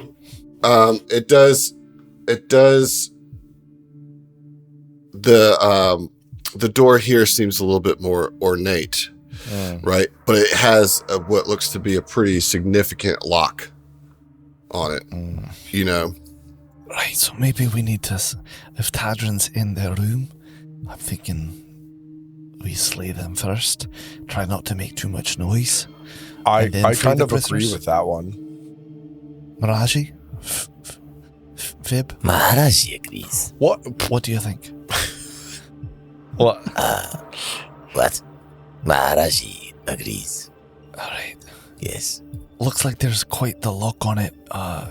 the door here seems a little bit more ornate, right? But it has what looks to be a pretty significant lock on it. You know. Right, so maybe we need to, if Tadrin's in their room, I'm thinking we slay them first. Try not to make too much noise. I And then free kind the of agree prisoners. with that one. Mraji? Fib? Mraji agrees. What do you think? What? What? Mraji agrees. Alright. Yes. Looks like there's quite the lock on it.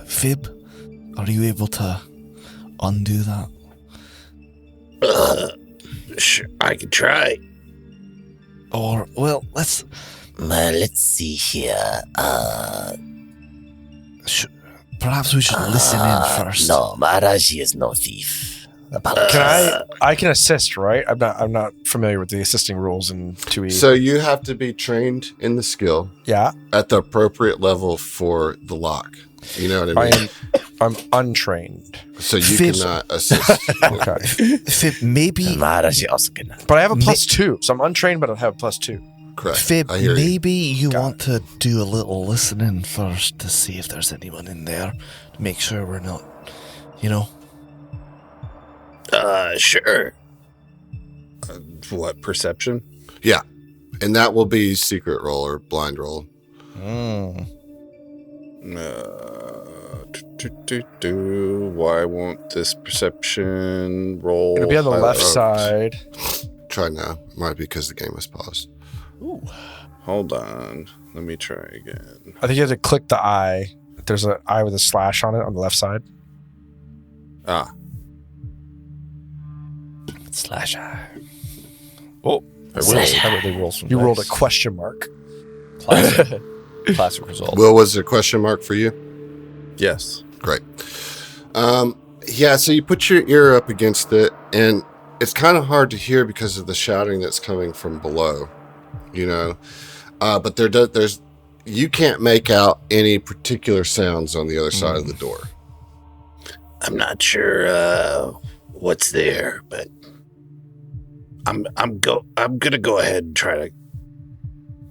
Fib, are you able to undo that? Sure, I could try. Or, well, let's... Let's see here. Perhaps we should listen in first. No, Mraji is no thief. I can assist, right? I'm not familiar with the assisting rules in 2E. So you have to be trained in the skill yeah, at the appropriate level for the lock. You know what I mean? I'm untrained. So you Fib- cannot assist. Okay. Fib, maybe... Mraji also can. But I have a +2, so I'm untrained, but I have a +2. Correct. Fib, I hear you. maybe you Got want to do a little listening first to see if there's anyone in there. Make sure we're not, you know... Sure. What, perception? Yeah. And that will be secret roll or blind roll. Why won't this perception roll? It'll be on the highlight- left side. Try now. Might be because the game was paused. Hold on. Let me try again. I think you have to click the eye. There's an eye with a slash on it on the left side. Ah, Slash. Oh, you rolled a question mark. Classic. Classic result. Will, was there a question mark for you? yes. Great. Yeah, so you put your ear up against it, and it's kind of hard to hear because of the shouting that's coming from below, you know. But there's you can't make out any particular sounds on the other side of the door. I'm not sure what's there, but I'm gonna go ahead and try to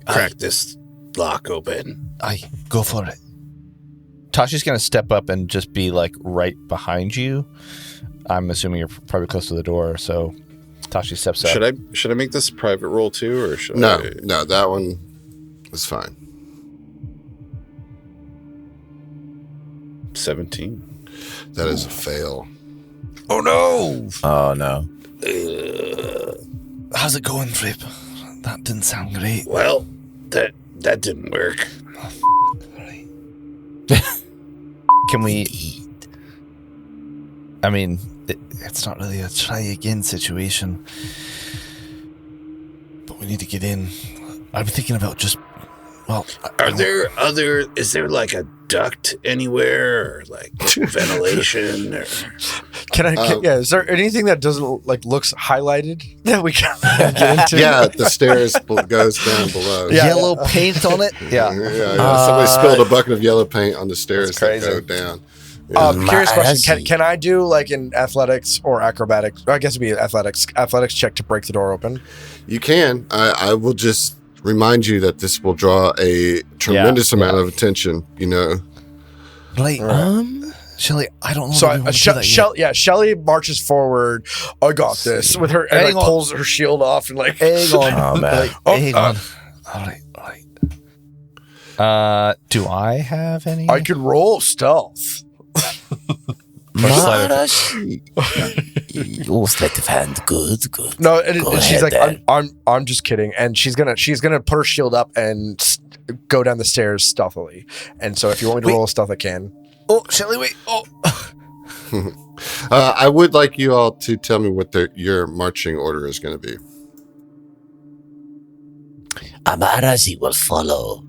crack this lock open. Aye, go for it. Tashi's going to step up and just be like right behind you. I'm assuming you're probably close to the door, so Tashi steps up. Should I make this a private roll too, or should No, I? no, that one was fine. 17. That is a fail. Oh no! Oh no. How's it going, Flip? That didn't sound great. Well, that didn't work. Can we... I mean, it's not really a try again situation. But we need to get in. I'm thinking about just... Well... Is there like a duct anywhere, or like ventilation, or... Is there anything that doesn't looks highlighted that we can get into? Yeah, the stairs goes down below. Yeah. Yellow paint on it? Yeah. Somebody spilled a bucket of yellow paint on the stairs that crazy. go down. Curious question. Mraji. Can I do like an athletics or acrobatics? I guess it'd be athletics check to break the door open. You can. I will just remind you that this will draw a tremendous amount of attention, you know. Right. Shelly, I don't know. So that we want to do that yet. Shelly marches forward. I got this with her and Hang on. pulls her shield off and like. Hang on. Oh, man. Hang on. All right. Do I have any? I could roll stealth. Mraji. Oh, sleight of hand. Good. No, and Go she's ahead, like, then. I'm just kidding, and she's gonna put her shield up and go down the stairs stealthily. And so, if you want me to roll a stealth, I can. Oh, Shelly, wait. Oh. I would like you all to tell me what your marching order is going to be. Mraji will follow,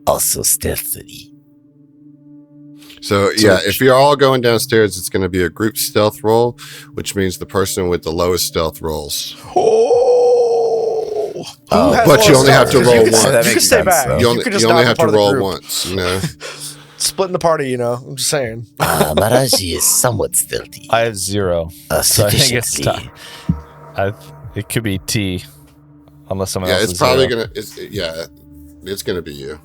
also stealthily. So, yeah, if you're all going downstairs, it's going to be a group stealth roll, which means the person with the lowest stealth rolls. Oh, But you only have to roll You once. can, That you can makes stay sense, back. though. You can just only not be have to part of the roll group. once, you know. Splitting the party, you know. I'm just saying. Mraji is somewhat stealthy. I have 0. So I think it's Sufficiently. It could be T, unless someone else. Yeah, it's probably gonna. It's gonna be you.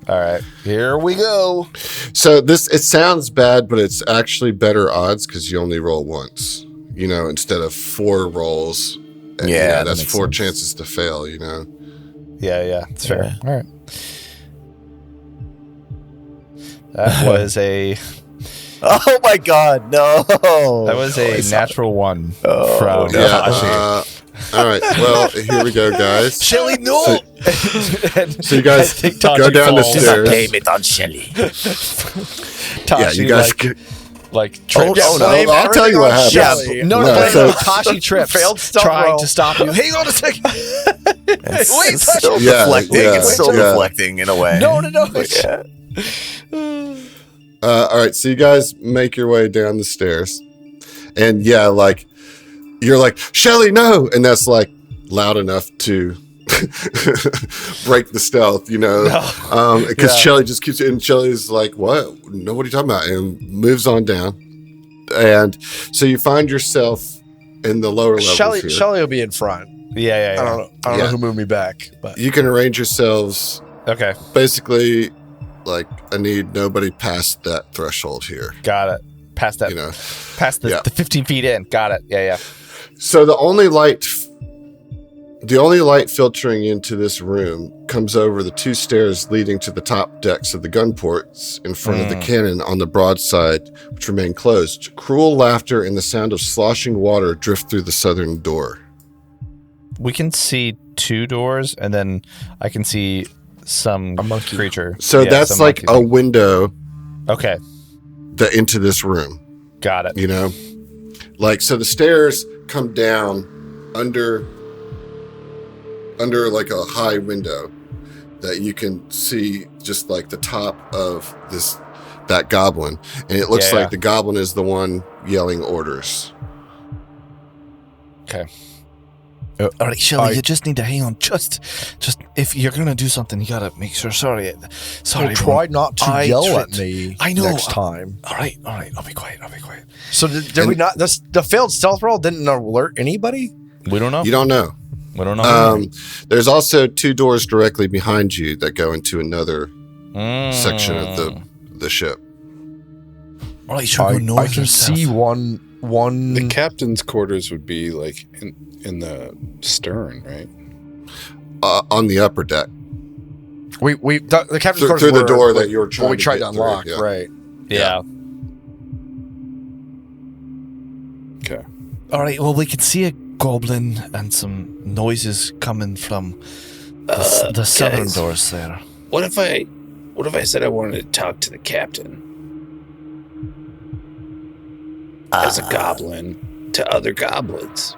All right, here we go. So it sounds bad, but it's actually better odds because you only roll once. Instead of 4 rolls. And, that's 4 chances to fail. Yeah, it's fair. All right. That was a. Oh my God, no! That was a natural 1 from Tashi. All right. Well, here we go, guys. Shelly, no. So you guys go down the stairs. Blame it on Shelly. Tashi, you guys. trips. I'll tell you what happened. Yeah, no, Tashi trips. Failed stealth trying roll. to stop you. Hang on a second. It's still deflecting. It's still deflecting in a way. No. All right, so you guys make your way down the stairs, and you're like, Shelly, no, and that's loud enough to break the stealth, because Shelly just keeps, and Shelly's like, what? No, what are you talking about? And moves on down, and so you find yourself in the lower levels here. Shelly will be in front. Yeah. I don't know who moved me back, but You can arrange yourselves. Okay, Basically, I need nobody past that threshold here. got it. Past that. Past the 15 feet in. Got it. Yeah. So the only light filtering into this room comes over the 2 stairs leading to the top decks of the gun ports in front of the cannon on the broadside, which remain closed. Cruel laughter and the sound of sloshing water drift through the southern door. We can see 2 doors, and then I can see some monkey creature. So that's like a window Okay, into this room. got it. So the stairs come down under a high window that you can see just the top of that goblin, and it looks like the goblin is the one yelling orders. Okay. All right, Shelly, you just need to hang on. Just if you're gonna do something, you gotta make sure. Sorry. try not to yell at me. I know. Next time. All right. I'll be quiet. So did we not? The failed stealth roll didn't alert anybody. We don't know. You don't know. We don't know. There's also 2 doors directly behind you that go into another section of the ship. All right, sure. I can see one. The captain's quarters would be in the stern, right? On the upper deck. The captain's quarters through the were, door that you were trying. We tried to get unlock, through, right? Yeah. Okay. All right. Well, we could see a goblin and some noises coming from the southern guys. doors there. What if I said I wanted to talk to the captain as a goblin to other goblins?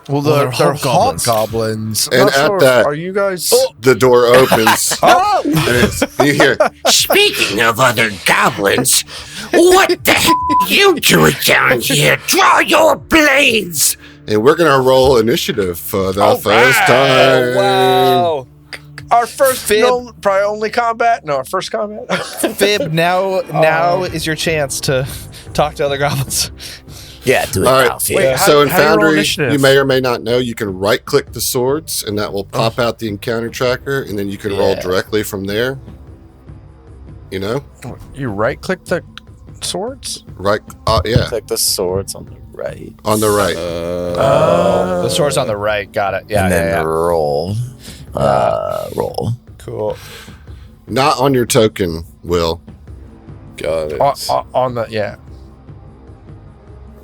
Well, Well, they're hobgoblins. And at that- are you guys? The door opens. And you hear, Speaking of other goblins, what the heck are you doing down here? Draw your blades! and we're gonna roll initiative for the first time. Wow. Our first, Fib. probably only combat. No, our first combat. Fib, now is your chance to talk to other goblins. Yeah, do it All now. right. Fib. Wait, So in how do you roll Foundry, initiative? you may or may not know, you can right-click the swords, and that will pop out the encounter tracker, and then you can roll directly from there. You right-click the swords. Right? Yeah, Click the swords on the right. on the right. The sword's on the right. Got it. Yeah. and then yeah. roll. Roll. Cool. Not on your token, Will, Got it. On the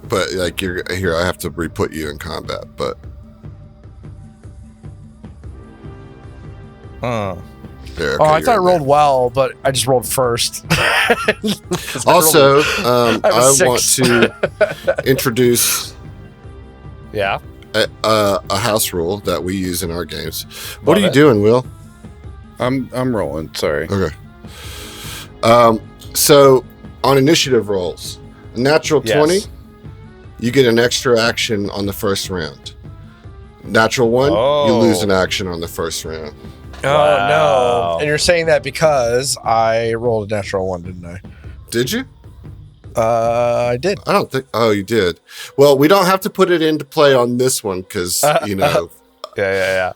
but you're here. I have to re-put you in combat, but there. Okay, I you're thought I in rolled well, but I just rolled first. there. Also, have a I want 6. to introduce Yeah. a house rule that we use in our games. What Love are you it. doing, Will? I'm rolling. Sorry. Okay. So on initiative rolls, a natural Yes. 20, you get an extra action on the first round. Natural 1, you lose an action on the first round. Oh Wow. no! And you're saying that because I rolled a natural 1, didn't I? Did you? I did. I don't think. Oh, you did. Well, we don't have to put it into play on this one because Yeah.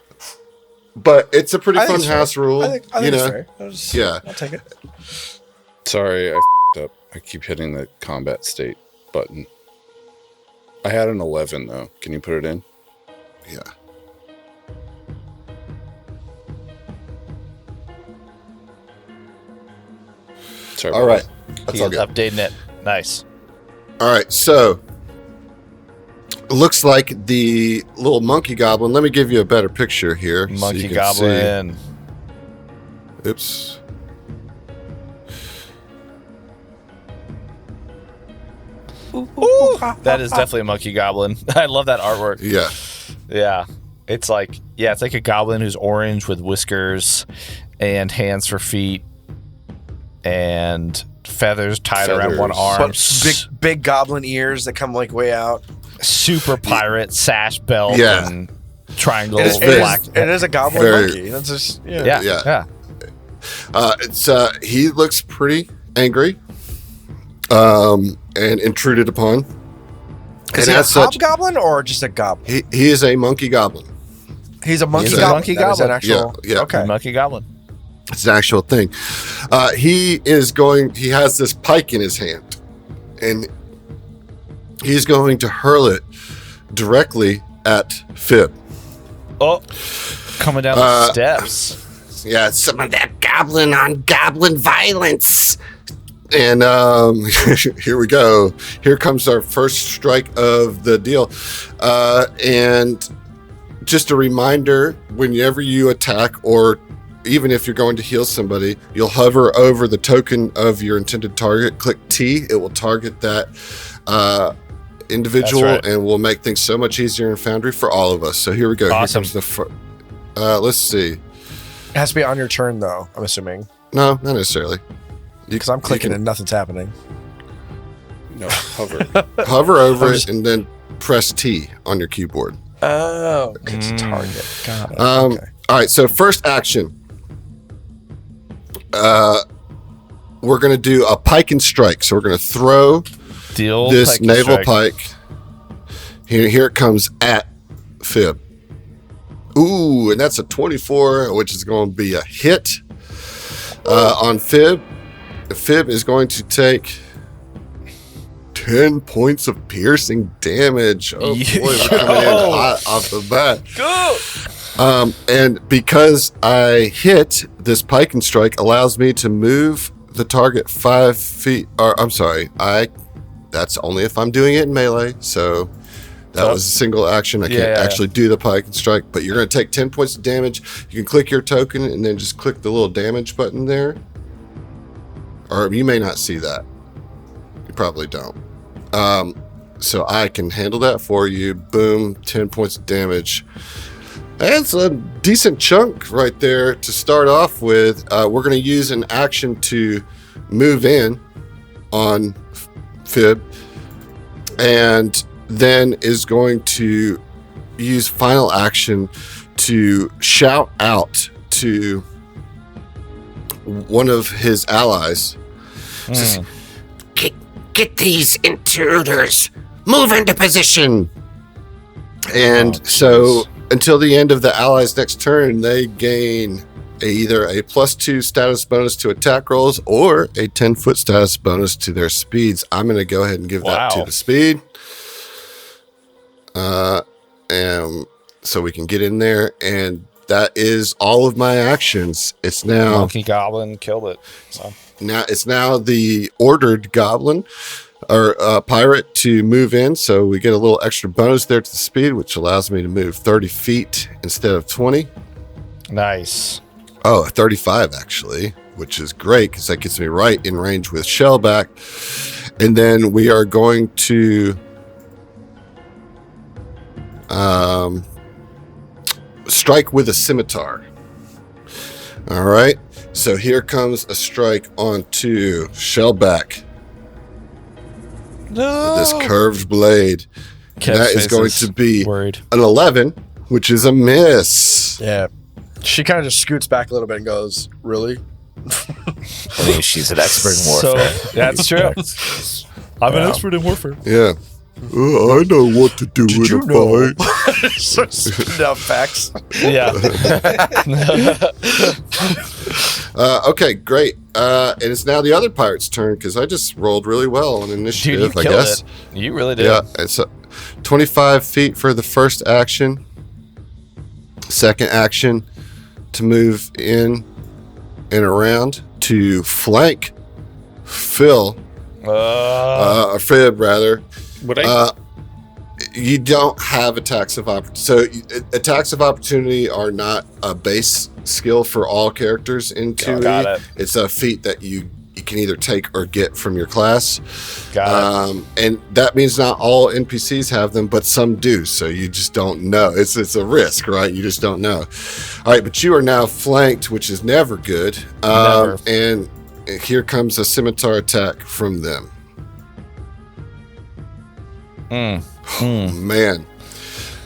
But it's a pretty I think fun it's fair. house rule. I think it's fair. Yeah. I'll take it. Sorry, I f***ed up. I keep hitting the combat state button. I had an 11 though. Can you put it in? Yeah. Sorry. All right. That's He's all good. updating it. Nice. All right. So it looks like the little monkey goblin. Let me give you a better picture here. so Monkey you can goblin. see. Oops. That is definitely a monkey goblin. I love that artwork. Yeah. Yeah. It's like a goblin who's orange with whiskers and hands for feet and feathers tied around one arm. But big goblin ears that come like way out. Super pirate sash belt Yeah. and triangle It is, black. it is a goblin Very- monkey. That's just Yeah. Yeah. It's he looks pretty angry, and intruded upon. Is And he a as such, hobgoblin or just a goblin? he is a monkey goblin. He's a monkey He's a goblin. monkey That is an goblin. actual. Yeah. Okay. Monkey goblin. It's an actual thing. He has this pike in his hand, and he's going to hurl it directly at Fib. Oh, coming down the steps. Yeah, it's Some of that goblin on goblin violence. and here we go. Here comes our first strike of the deal. And just a reminder, whenever you attack, or even if you're going to heal somebody, you'll hover over the token of your intended target, click T, it will target that individual. That's right. And will make things so much easier in Foundry for all of us. So here we go. Awesome. Here comes the let's see. It has to be on your turn, though, I'm assuming. No, not necessarily. Because I'm clicking can- and nothing's happening. No, hover. Hover over it and then press T on your keyboard. Oh, it's a target. Got it. Okay. All right, so first action. We're going to do a pike and strike. So we're going to throw Deal this pike and naval strike. pike. Here it comes at Fib. Ooh, and that's a 24, which is going to be a hit on Fib. Fib is going to take 10 points of piercing damage. Oh boy, we're coming in hot off the bat. Go. And because I hit, this pike and strike allows me to move the target 5 feet. Or I'm sorry, that's only if I'm doing it in melee. So that was a single action. I can't actually do the pike and strike, but you're going to take 10 points of damage. You can click your token and then just click the little damage button there. Or you may not see that. You probably don't. So I can handle that for you. Boom, 10 points of damage. That's a decent chunk right there to start off with. We're going to use an action to move in on Fib, and then is going to use final action to shout out to one of his allies. Says, Get these intruders. Move into position. And so until the end of the allies' next turn, they gain either a +2 status bonus to attack rolls or a 10-foot status bonus to their speeds. I'm going to go ahead and give that to the speed. And so we can get in there, and that is all of my actions. It's now Monkey goblin killed it. So. it's now the ordered goblin or pirate to move in, so we get a little extra bonus there to the speed, which allows me to move 30 feet instead of 20. Nice. Oh, 35 actually, which is great because that gets me right in range with Shellback. And then we are going to strike with a scimitar. All right, so here comes a strike onto Shellback. No. This curved blade. That is going to be worried. an 11, which is a miss. Yeah. She kind of just scoots back a little bit and goes, "Really?" I think she's an expert in warfare. So that's true. I'm an expert in warfare. Yeah. I know what to do in a fight. So spitting out facts. Yeah. Okay, great. And it's now the other pirate's turn because I just rolled really well on initiative, Dude, you I killed guess. it. You really did. Yeah, it's 25 feet for the first action. Second action to move in and around to flank Phil, or Fib rather. Would I? You don't have attacks of opportunity. So attacks of opportunity are not a base skill for all characters in 2E. Got it. It's a feat that you can either take or get from your class. Got it. And that means not all NPCs have them, but some do. So you just don't know. It's a risk, right? You just don't know. All right, but you are now flanked, which is never good. Never. And here comes a scimitar attack from them. Oh, man.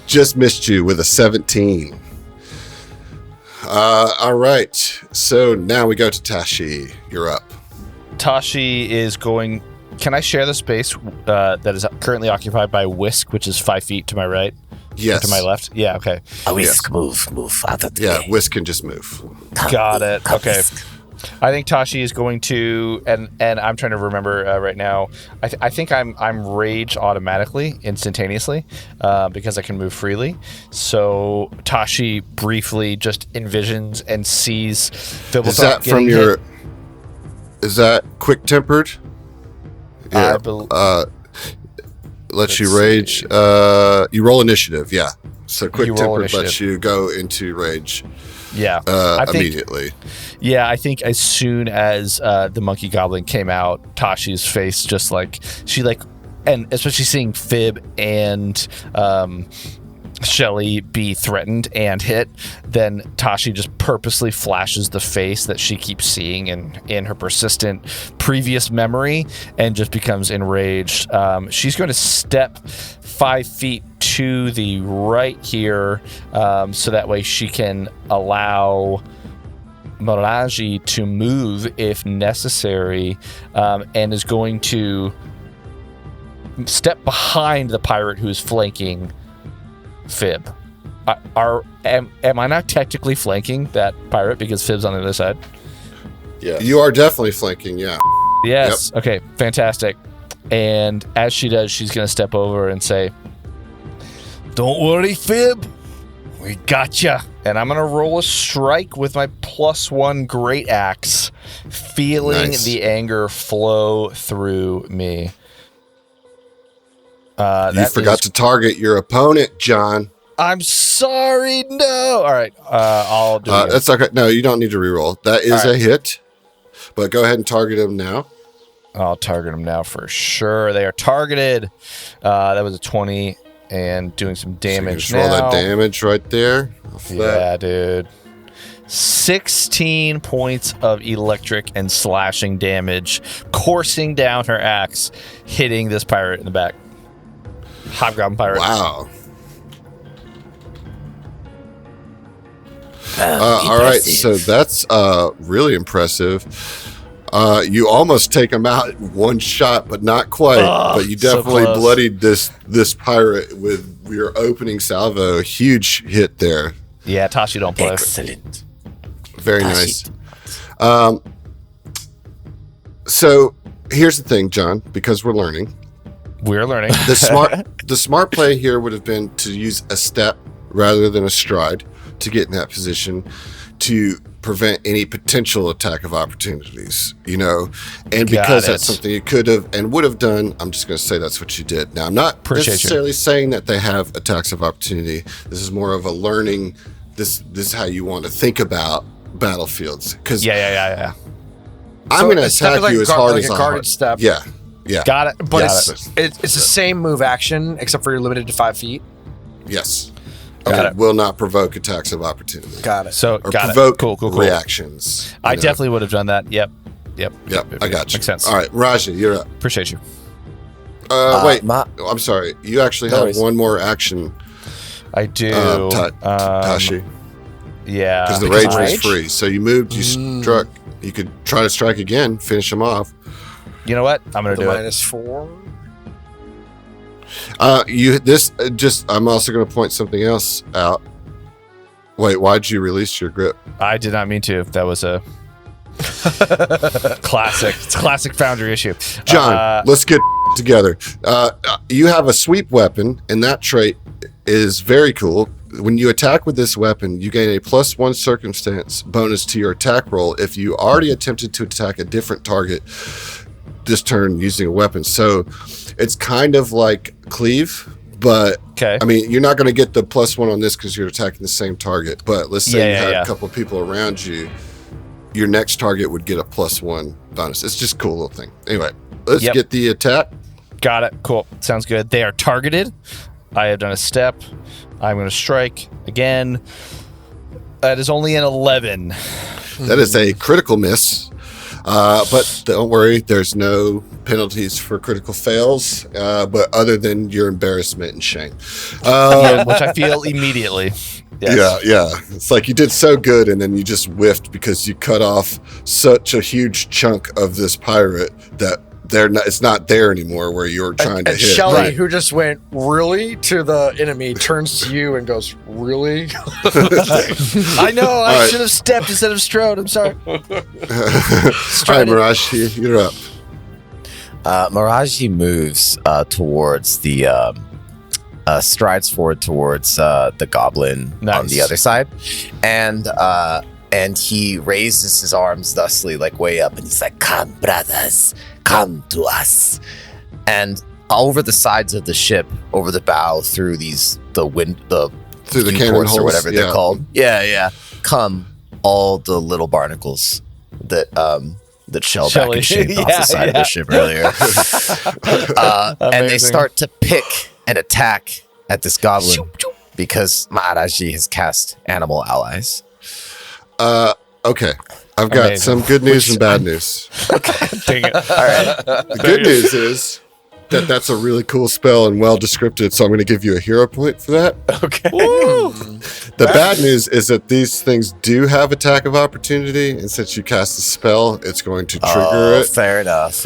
Just missed you with a 17. All right. So now we go to Tashi. You're up. Tashi is going. Can I share the space that is currently occupied by Whisk, which is 5 feet to my right? Yes. Or to my left? Yeah, okay. A whisk, move out of the Yeah, way. Whisk can just move. Got it. Come, Okay. Whisk. I think Tashi is going to, and I'm trying to remember right now. I think I'm rage automatically, instantaneously, because I can move freely. So Tashi briefly just envisions and sees Phiblethrop Is that from getting your? hit. Is that quick tempered? I Yeah. bel- Lets you rage. You roll initiative. Yeah. So quick You roll tempered initiative. lets you go into rage Yeah, I think. immediately. Yeah, I think as soon as the monkey goblin came out, Tashi's face just and especially seeing Fib and Shelly be threatened and hit, then Tashi just purposely flashes the face that she keeps seeing in her persistent previous memory and just becomes enraged. She's going to step 5 feet to the right here, so that way she can allow Mraji to move if necessary, and is going to step behind the pirate who's flanking Fib. Am I not technically flanking that pirate because Fib's on the other side? Yeah. You are definitely flanking. Yeah. Yes. Okay, fantastic. And as she does, she's going to step over and say, "Don't worry, Fib. We gotcha." And I'm going to roll a strike with my +1 great axe, feeling Nice. the anger flow through me. You forgot to target your opponent, John. I'm sorry. No. All right. I'll do it. That's okay. No, you don't need to reroll. That is All right. a hit. But go ahead and target him now. I'll target them now for sure. They are targeted. That was a 20 and doing some So you damage just roll now. that damage right there. Off that. Yeah, dude. 16 points of electric and slashing damage coursing down her axe, hitting this pirate in the back. Hobgoblin pirate. Wow. All right, so that's really impressive. You almost take him out in one shot, but not quite. But you so definitely close. bloodied this pirate with your opening salvo. Huge hit there. Yeah, Tashi don't play. Excellent. Very Tashi. nice. So here's the thing, John, because we're learning. We're learning. The smart play here would have been to use a step rather than a stride to get in that position to prevent any potential attack of opportunities, and because Got that's it. something you could have and would have done, I'm just going to say that's what you did. Now, I'm not Appreciate you. necessarily saying that they have attacks of opportunity. This is more of a learning. This is how you want to think about battlefields, because Yeah. I'm So going to it's step attack like you a as guard- hard like as a I guarded hard. step. Yeah. Got it. But Got it's the same move action, except for you're limited to 5 feet. Yes. Got And it. will not provoke attacks of opportunity. Got it. So, Or got provoke it. Cool. reactions. I you know. definitely would have done that. Yep. Yep, I got you. Makes sense. All right, Raji, you're up. Appreciate you. Wait, my- I'm sorry. You actually No have worries. one more action, I do. Tashi, Yeah. because the because rage was rage? free. So you moved, you struck. You could try to strike again, finish him off. You know what? I'm gonna The do it. -4. I'm also going to point something else out. Wait, why'd you release your grip? I did not mean to. That was a classic. It's a classic Foundry issue. John, let's get together. You have a sweep weapon, and that trait is very cool. When you attack with this weapon, you gain a +1 circumstance bonus to your attack roll if you already attempted to attack a different target this turn using a weapon. So it's kind of like cleave, but Okay. I mean, you're not going to get the +1 on this because you're attacking the same target. But let's say you had a couple of people around you, your next target would get a +1 bonus. It's just a cool little thing. Anyway, let's get the attack. Got it. Cool. Sounds good. They are targeted. I have done a step. I'm going to strike again. That is only an 11. That is a critical miss. But don't worry, there's no penalties for critical fails, but other than your embarrassment and shame. Which I feel immediately. Yes. Yeah. It's like you did so good and then you just whiffed because you cut off such a huge chunk of this pirate that it's not there anymore where you're trying to and hit. Shelly, Right. who just went really to the enemy, turns to you and goes, really? I know. I right. should have stepped instead of strode. I'm sorry. All right, Mraji, you're up. Mraji moves towards the strides forward towards the goblin on Nice. the other side, and he raises his arms thusly, like way up, and he's like, "Come, brothers, come to us." And over the sides of the ship, over the bow, through the Through the cannon viewports holes, or whatever yeah. they're called. Yeah. Come all the little barnacles that Shellback Shelly. had shaved off the side of the ship earlier. And they Amazing. start to pick and attack at this goblin because Mraji has cast animal allies. Okay. I've got Amazing. some good news and bad news. Dang it. The good news is that that's a really cool spell and well descripted, so I'm going to give you a hero point for that. Okay. The bad news is that these things do have attack of opportunity, and since you cast a spell, it's going to trigger it. Fair enough.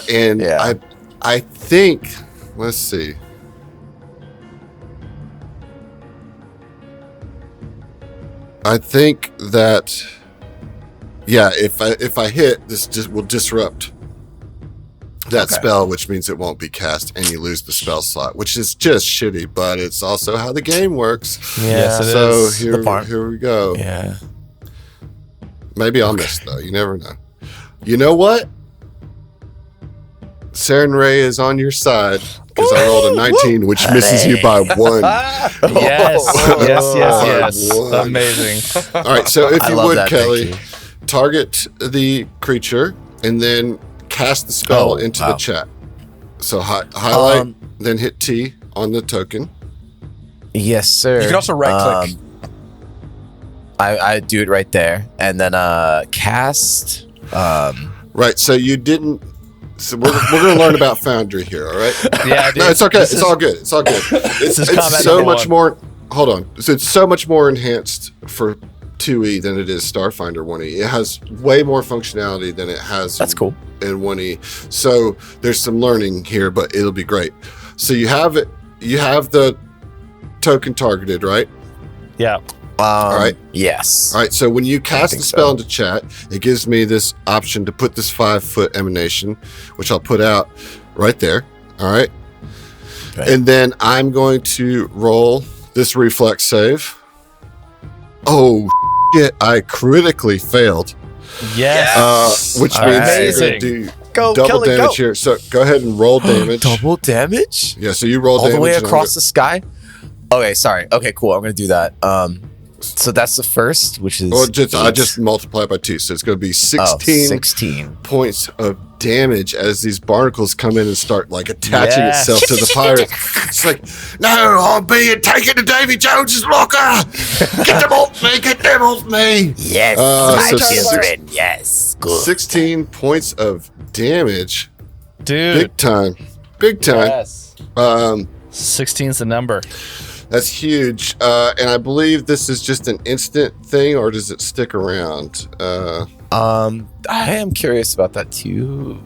And Yeah. I think, let's see. I think that, yeah, if I hit, this just will disrupt that spell, which means it won't be cast, and you lose the spell slot, which is just shitty, but it's also how the game works. Yes, it So is. here we go. Yeah. Maybe I'll miss, though. You never know. You know what? Saren Ray is on your side because I rolled a 19, which misses you by 1. Yes. One. Amazing. All right, so if I you love would, that, Kelly, thank target the creature and then cast the spell Oh, into wow. the chat. So highlight, then hit T on the token. Yes, sir. You can also right click. I do it right there, and then cast. Right, so you didn't. So we're going to learn about Foundry here, all right? Yeah, dude. No, it's okay. This It's is- all good. It's all good. is It's combat so number much more. Hold on. So it's so much more enhanced for 2E than it is Starfinder 1E. It has way more functionality than it has. That's cool. In 1E. So there's some learning here, but it'll be great. So you have it. You have the token targeted, right? Yeah. All right. Yes. All right. So when you cast the think spell so. into chat, it gives me this option to put this 5-foot emanation, which I'll put out right there. All right. Okay. And then I'm going to roll this reflex save. Oh, shit. I critically failed, Yes. which All means right. you're going Amazing. to do Go, double Kelly, damage go. here. So go ahead and roll damage. Double damage? Yeah. So you roll All damage. the way and I'm across the sky? Okay, sorry. Okay, cool. I'm going to do that. So that's the first, which is. Well, I 8. just multiply by 2, so it's going to be Oh, 16 16. points of damage as these barnacles come in and start like attaching Yes. itself to the pirate. It's like, no, I'm being taken to Davy Jones's locker. Get them off me! Get them off me! Yes, my my so children. Yes, good. 16 points of damage, Dude. big time. Yes. 16's the number. That's huge. And I believe this is just an instant thing, or does it stick around? I am curious about that too.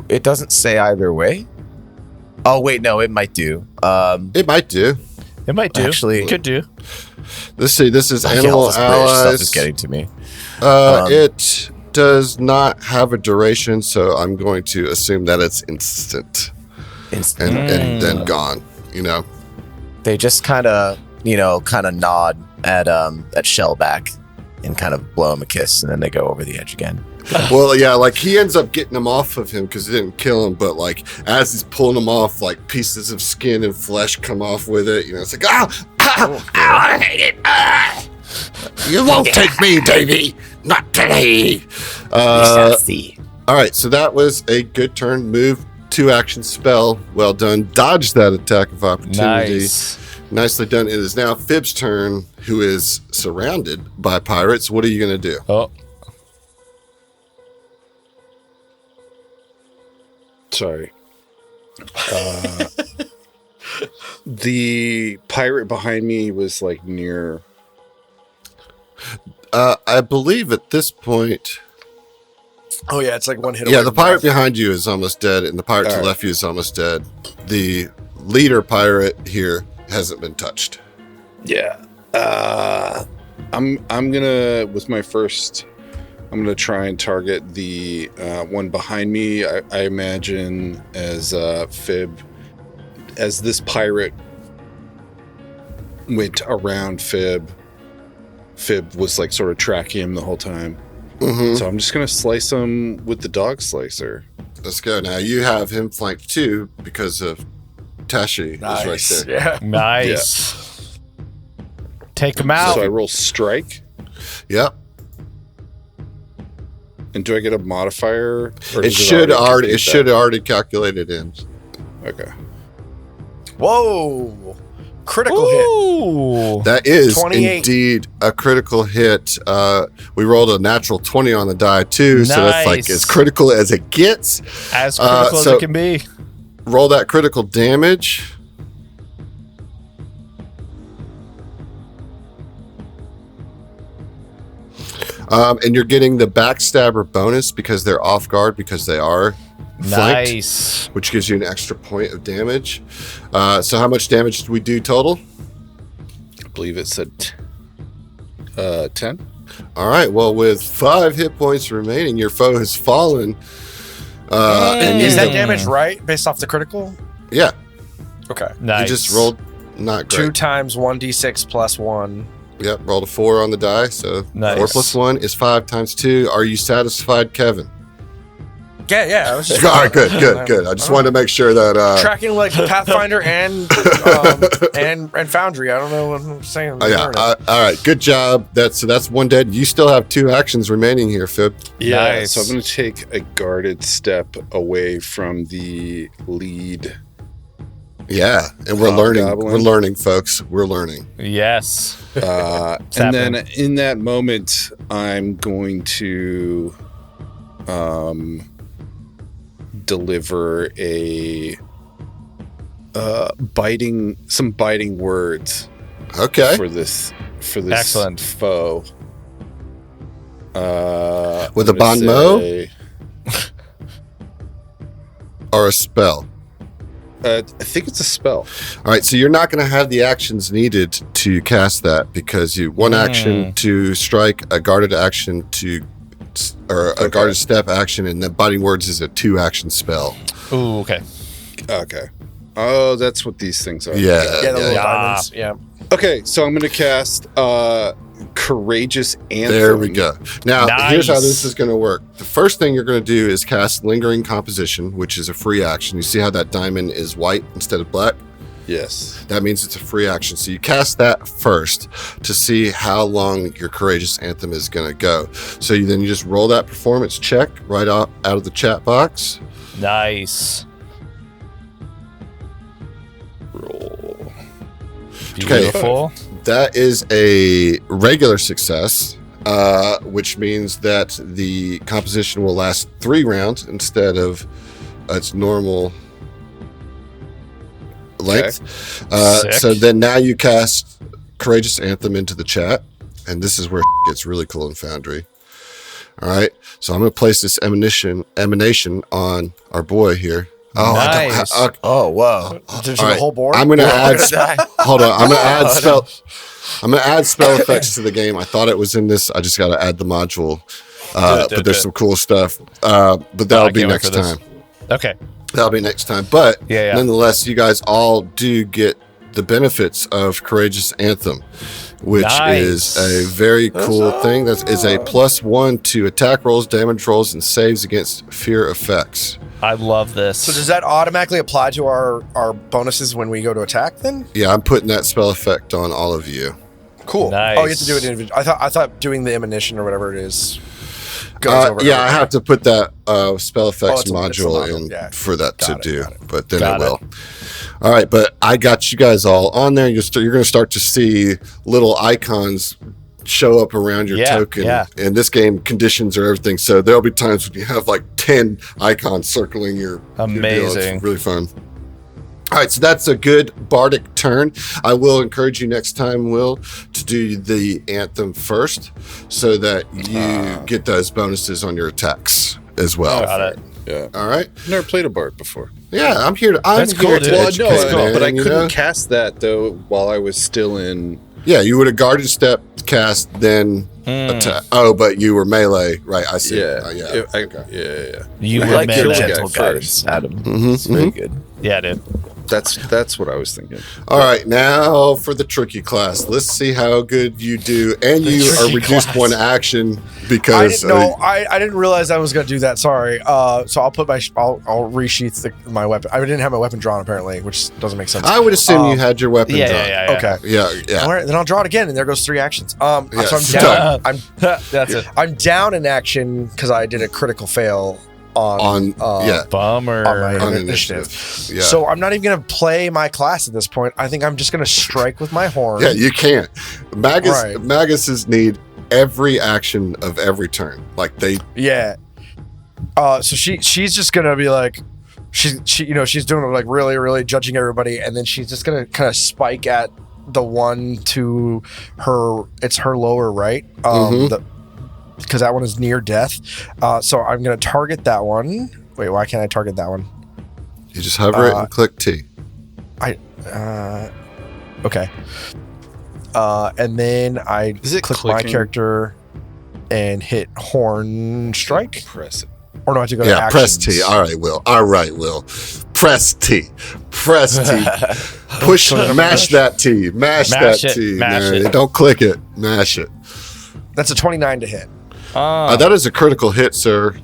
It doesn't say either way. Oh wait, no, it might do. It might do. It might do. Actually- Could do. Let's see. This is Yeah, animal all this British stuff allies. is getting to me. It does not have a duration, so I'm going to assume that it's instant and then gone. You know. They just kind of nod at Shellback and kind of blow him a kiss, and then they go over the edge again. Well, yeah, like he ends up getting him off of him because it didn't kill him, but like as he's pulling him off, like pieces of skin and flesh come off with it. You know, it's like, I hate it. You won't take me, Davy. Not today. All right, so that was a good turn. Move, 2 action spell. Well done. Dodge that attack of opportunity. Nice. Nicely done. It is now Fib's turn, who is surrounded by pirates. What are you going to do? Oh, Sorry. The pirate behind me was like near. I believe at this point, Oh yeah, it's like one hit. yeah, away the from pirate death. behind you is almost dead, and the pirate to the All right. left of you is almost dead. The leader pirate here hasn't been touched. Yeah. I'm gonna with my first. I'm gonna try and target the one behind me. I imagine as Fib, as this pirate went around Fib. Fib was like sort of tracking him the whole time. Mm-hmm. So I'm just gonna slice him with the dog slicer. Let's go. Now you have him flanked too because of Tashi is right there. Yeah. nice. Take him out. So I roll strike. Yep. And do I get a modifier? Or It does should already. It compute should already calculated in. that? Okay. Whoa! Critical hit. Ooh. That is 28. indeed a critical hit. We rolled a natural 20 on the die too, so that's like Nice. as critical as it gets. As critical as so- it can be. Roll that critical damage. And you're getting the backstabber bonus because they're off guard because they are flanked, Nice. which gives you an extra point of damage. So how much damage did we do total? I believe it said 10. All right. Well, with 5 hit points remaining, your foe has fallen. And Is you that have- damage right based off the critical? Yeah, Okay. Nice. you just rolled not great. 2 times 1d6 plus 1. Yep, rolled a 4 on the die, so Nice. 4 plus 1 is 5 times 2. Are you satisfied, Kevin? Yeah. I was just All right, good. I just wanted to make sure that. tracking like Pathfinder and Foundry. I don't know what I'm saying. Yeah. All right. Good job. That's one dead. You still have 2 actions remaining here, Fib. Yeah. Nice. So I'm going to take a guarded step away from the lead. Yeah, and we're learning. Hobgoblin. We're learning, folks. We're learning. Yes. And happening. then in that moment, I'm going to deliver a some biting words Okay. for this Excellent. foe. With I'm a gonna bon mot? say- Or a spell. I think it's a spell. All right, so you're not going to have the actions needed to cast that because you one action to strike, a guarded action or a guarded step action, and then biting words is a 2 action spell. Ooh, okay. Okay. Oh, that's what these things are. Yeah, Yeah, the little Yeah. diamonds. Yeah. Okay, so I'm going to cast Courageous Anthem. There we go. Now, here's how Nice. this is going to work. The first thing you're going to do is cast Lingering Composition, which is a free action. You see how that diamond is white instead of black? Yes. That means it's a free action. So you cast that first to see how long your Courageous Anthem is going to go. So you just roll that performance check right out of the chat box. Nice. Roll. Beautiful. That is a regular success, which means that the composition will last 3 rounds instead of its normal length. Sick. So then now you cast Courageous Anthem into the chat, and this is where it gets really cool in Foundry. All right. So I'm going to place this emanation on our boy here. Oh, Nice. Oh, whoa. Did all you right. the whole board? I'm going to add. Hold on. I'm going to add spell. I'm going to add spell effects to the game. I thought it was in this. I just got to add the module. But there's some cool stuff. But that'll be next time. Okay. That'll be next time. But Yeah. nonetheless, you guys all do get the benefits of Courageous Anthem, which is a very cool thing. That is a +1 to attack rolls, damage rolls, and saves against fear effects. I love this. So does that automatically apply to our bonuses when we go to attack then? Yeah, I'm putting that spell effect on all of you. Cool. Nice. Oh, you have to do it individually. I thought doing the emanation or whatever it is goes over. Yeah, I have to put that spell effects it's a module module. in Yeah. for that to do, but then Got I it. will. All right, but I got you guys all on there. You're going to start to see little icons show up around your token. Yeah. And this game conditions are everything. So there'll be times when you have like 10 icons circling your deal. Amazing. It's really fun. All right, so that's a good bardic turn. I will encourage you next time, Will, to do the anthem first so that you get those bonuses on your attacks as well. Got it. Yeah. All right. Never played a bard before. Yeah, I'm here to. I'm That's here cool, to dude. Well, educate, no, man, but I you couldn't know? cast that though while I was still in. Yeah, you would have guarded step cast, then attack. Oh, but you were melee, right? I see. Yeah. Yeah. Yeah. You I were had melee. killed Gentle guy guidance, first. Adam. Mhm, It's very good. Yeah, dude. That's what I was thinking. All right, now for the tricky class. Let's see how good you do, and you are tricky reduced class. one action I because didn't know. I didn't realize I was going to do that. Sorry. So I'll put I'll resheath my weapon. I didn't have my weapon drawn apparently, which doesn't make sense. I would assume you had your weapon drawn. Yeah. Okay. Yeah. All right, then I'll draw it again, and there goes 3 actions. So I'm stop. down. That's it. I'm down in action because I did a critical fail on Bummer. on my On initiative. Yeah. So I'm not even going to play my class at this point. I think I'm just going to strike with my horn. Yeah, you can't. Right. Maguses need every action of every turn. Like they. Yeah. So she's just gonna be like, she's doing like really judging everybody, and then she's just gonna kind of spike at the one to her. It's her lower right. Because that one is near death. So I'm gonna target that one. Wait, why can't I target that one? You just hover it and click T. Okay. And then I Is it click my clicking? character and hit horn strike. Press it. Or no, I have to go to Yeah, press actions. T. All right, Will. Press T. Press T. Push, mash that T. Mash that it, T. mash man. it. Don't click it. Mash it. That's a 29 to hit. That is a critical hit, sir.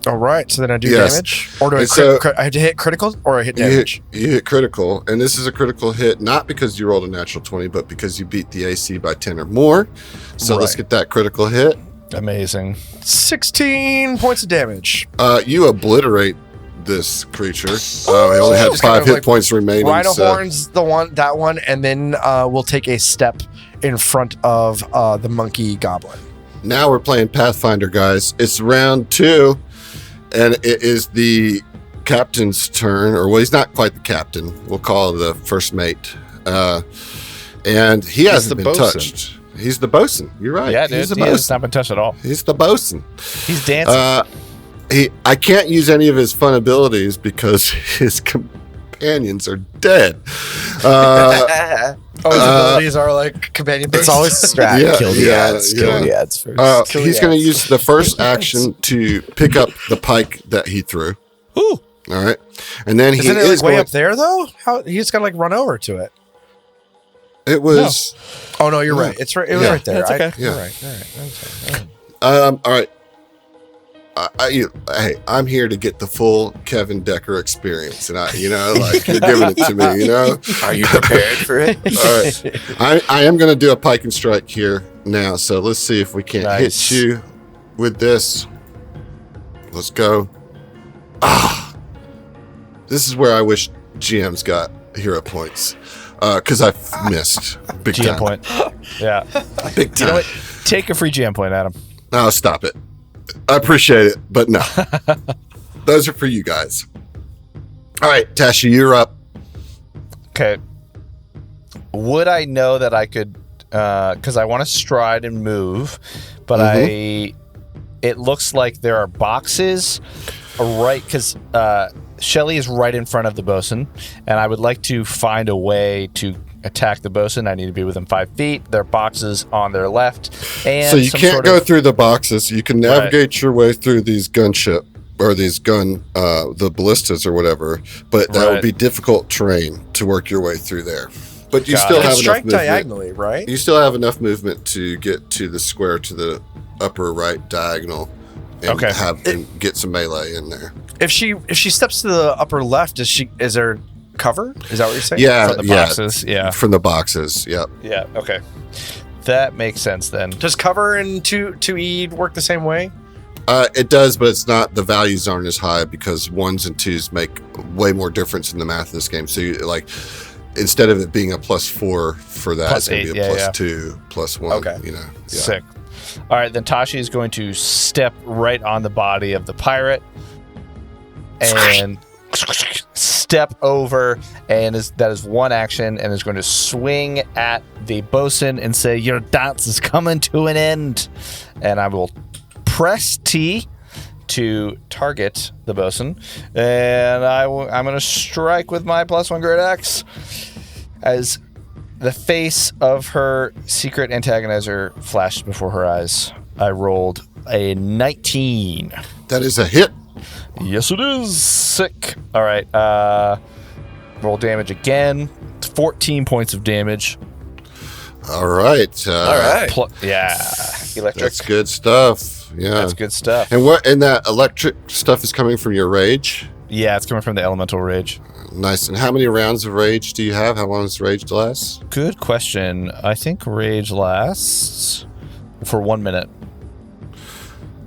All right, so then I do Yes. damage, or do I? And so- I have to hit critical, or I hit You damage. hit critical, and this is a critical hit, not because you rolled a natural 20, but because you beat the AC by 10 or more. So let's Right. get that critical hit. Amazing. 16 points of damage. You obliterate this creature. He only had Just 5 kind of hit like points remaining. Rhino so- horns, that one, and then we'll take a step in front of the monkey goblin. Now we're playing Pathfinder, guys. It's round 2, and it is the captain's turn, or well, he's not quite the captain. We'll call it the first mate. And he hasn't the been bosun. touched. He's the bosun. You're right. Yeah, dude. He's the He has bosun. not been touched at all. He's the bosun. He's dancing. I can't use any of his fun abilities because his companions are dead. His abilities are like companion based. It's always strat. Yeah, kill the yeah, ads. yeah. Kill the ads first. He's going to use the first action to pick up the pike that he threw. Ooh. All right, and then he Isn't it is like way going. up there though? How he just got to like run over to it? It was. Oh no, you're right. It's right. It was Yeah. right there. That's okay. Yeah. All right. All right. Hey, I'm here to get the full Kevin Decker experience, and like you're giving it to me. Are you prepared for it? All right, I am going to do a pike and strike here now. So let's see if we can't Nice. hit you with this. Let's go. This is where I wish GM's got hero points because I missed big GM time. point. Yeah. Big time. You know what? Take a free GM point, Adam. No, stop it. I appreciate it, but no. Those are for you guys. All right, Tashi, you're up. Okay. Would I know that I could, because I want to stride and move, but it looks like there are boxes right, because Shelly is right in front of the bosun, and I would like to find a way to attack the bosun. I need to be within 5 feet. There are boxes on their left, and So you can't go through the boxes. You can navigate your way through these gunship or these the ballistas or whatever, but that would be difficult terrain to work your way through there. But you still have enough strike movement. diagonally, right? You still have enough movement to get to the square to the upper right diagonal and and get some melee in there. If she steps to the upper left, is there cover? Is that what you're saying? Yeah, from the boxes. from the boxes. Yep. Yeah. Okay. That makes sense then. Does cover and 2E work the same way? It does, but it's not. The values aren't as high because 1s and 2s make way more difference in the math of this game. So you, like, instead of it being a +4 for that, it's going to be a +2, +1. Okay. You know. Yeah. Sick. All right, then Tashi is going to step right on the body of the pirate and step over, and that is one action, and is going to swing at the bosun and say, "Your dance is coming to an end." And I will press T to target the bosun, and I'm going to strike with my +1 Great Axe as the face of her secret antagonizer flashed before her eyes. I rolled a 19. That is a hit. Yes, it is. Sick. All right. Roll damage again. 14 points of damage. All right. All right. Electric. That's good stuff. Yeah. That's good stuff. And that electric stuff is coming from your rage? Yeah, it's coming from the elemental rage. Nice. And how many rounds of rage do you have? How long does rage last? Good question. I think rage lasts for 1 minute.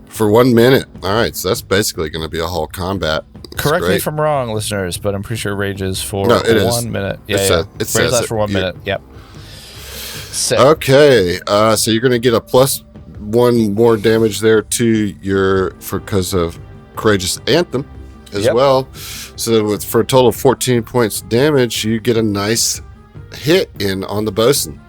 For 1 minute. All right. So that's basically going to be a whole combat. That's Correct me great. if I'm wrong, listeners, but I'm pretty sure rage is for No, it is. 1 minute. Yeah, It rage says lasts it. for 1 Yeah. minute. Yep. Sick. Okay. So you're going to get a +1 more damage there to because of Courageous Anthem as well. So for a total of 14 points damage, you get a nice hit in on the bosun.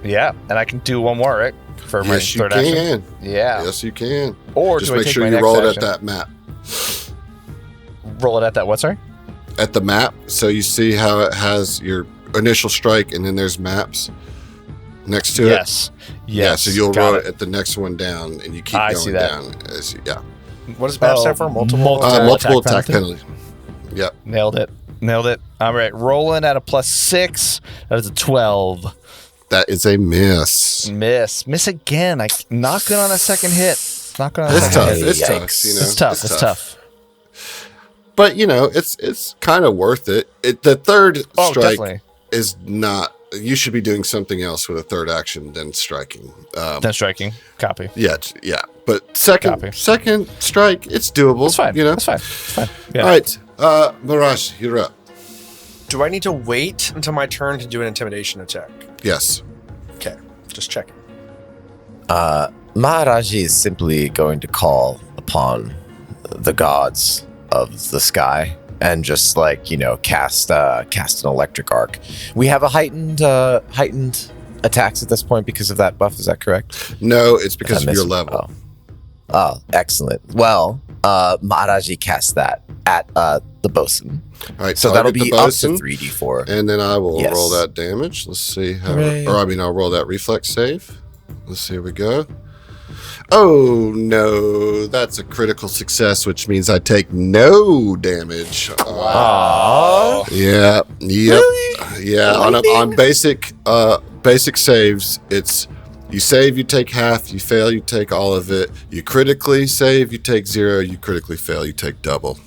Yeah, and I can do one more, right? For my Yes, you third can. action. Yeah. Yes, you can. Or just do I make take sure my you next roll it action? at that map. Roll it at that what, sorry? At the map, so you see how it has your initial strike, and then there's maps next to it. Yes. Yeah, so you'll Got roll it. it at the next one down, and you keep I going see that. down. What does MAP stand for? Multiple? Multiple attack attack penalty. Yep. Nailed it. All right, rolling at a +6. That is a 12. That is a miss. Miss again. Not good on a second hit. Not good on a It's second tough. hit. It's tough. Yikes. You know, It's tough. But it's kind of worth it. The third Oh, strike definitely. is not. You should be doing something else with a third action than striking. Then striking. Copy. Yeah. But second strike, it's doable. It's fine. You know. It's fine. Yeah. All right, Mraji, you're up. Do I need to wait until my turn to do an intimidation attack? Yes. Okay, just checking. Mraji is simply going to call upon the gods of the sky and just cast an electric arc. We have a heightened attacks at this point because of that buff. Is that correct? No, it's because I of your missed- level. Oh, excellent. Well, Mraji cast that at the bosun. All right, So that'll target be the up to bosun, 3d4. and then I will Yes. roll that damage. Let's see how. Hooray. I'll roll that reflex save. Let's see. Here we go. Oh no, that's a critical success, which means I take no damage. Oh. Yeah. Yep. Yeah. On basic saves, it's you save, you take half. You fail, you take all of it. You critically save, you take 0. You critically fail, you take double.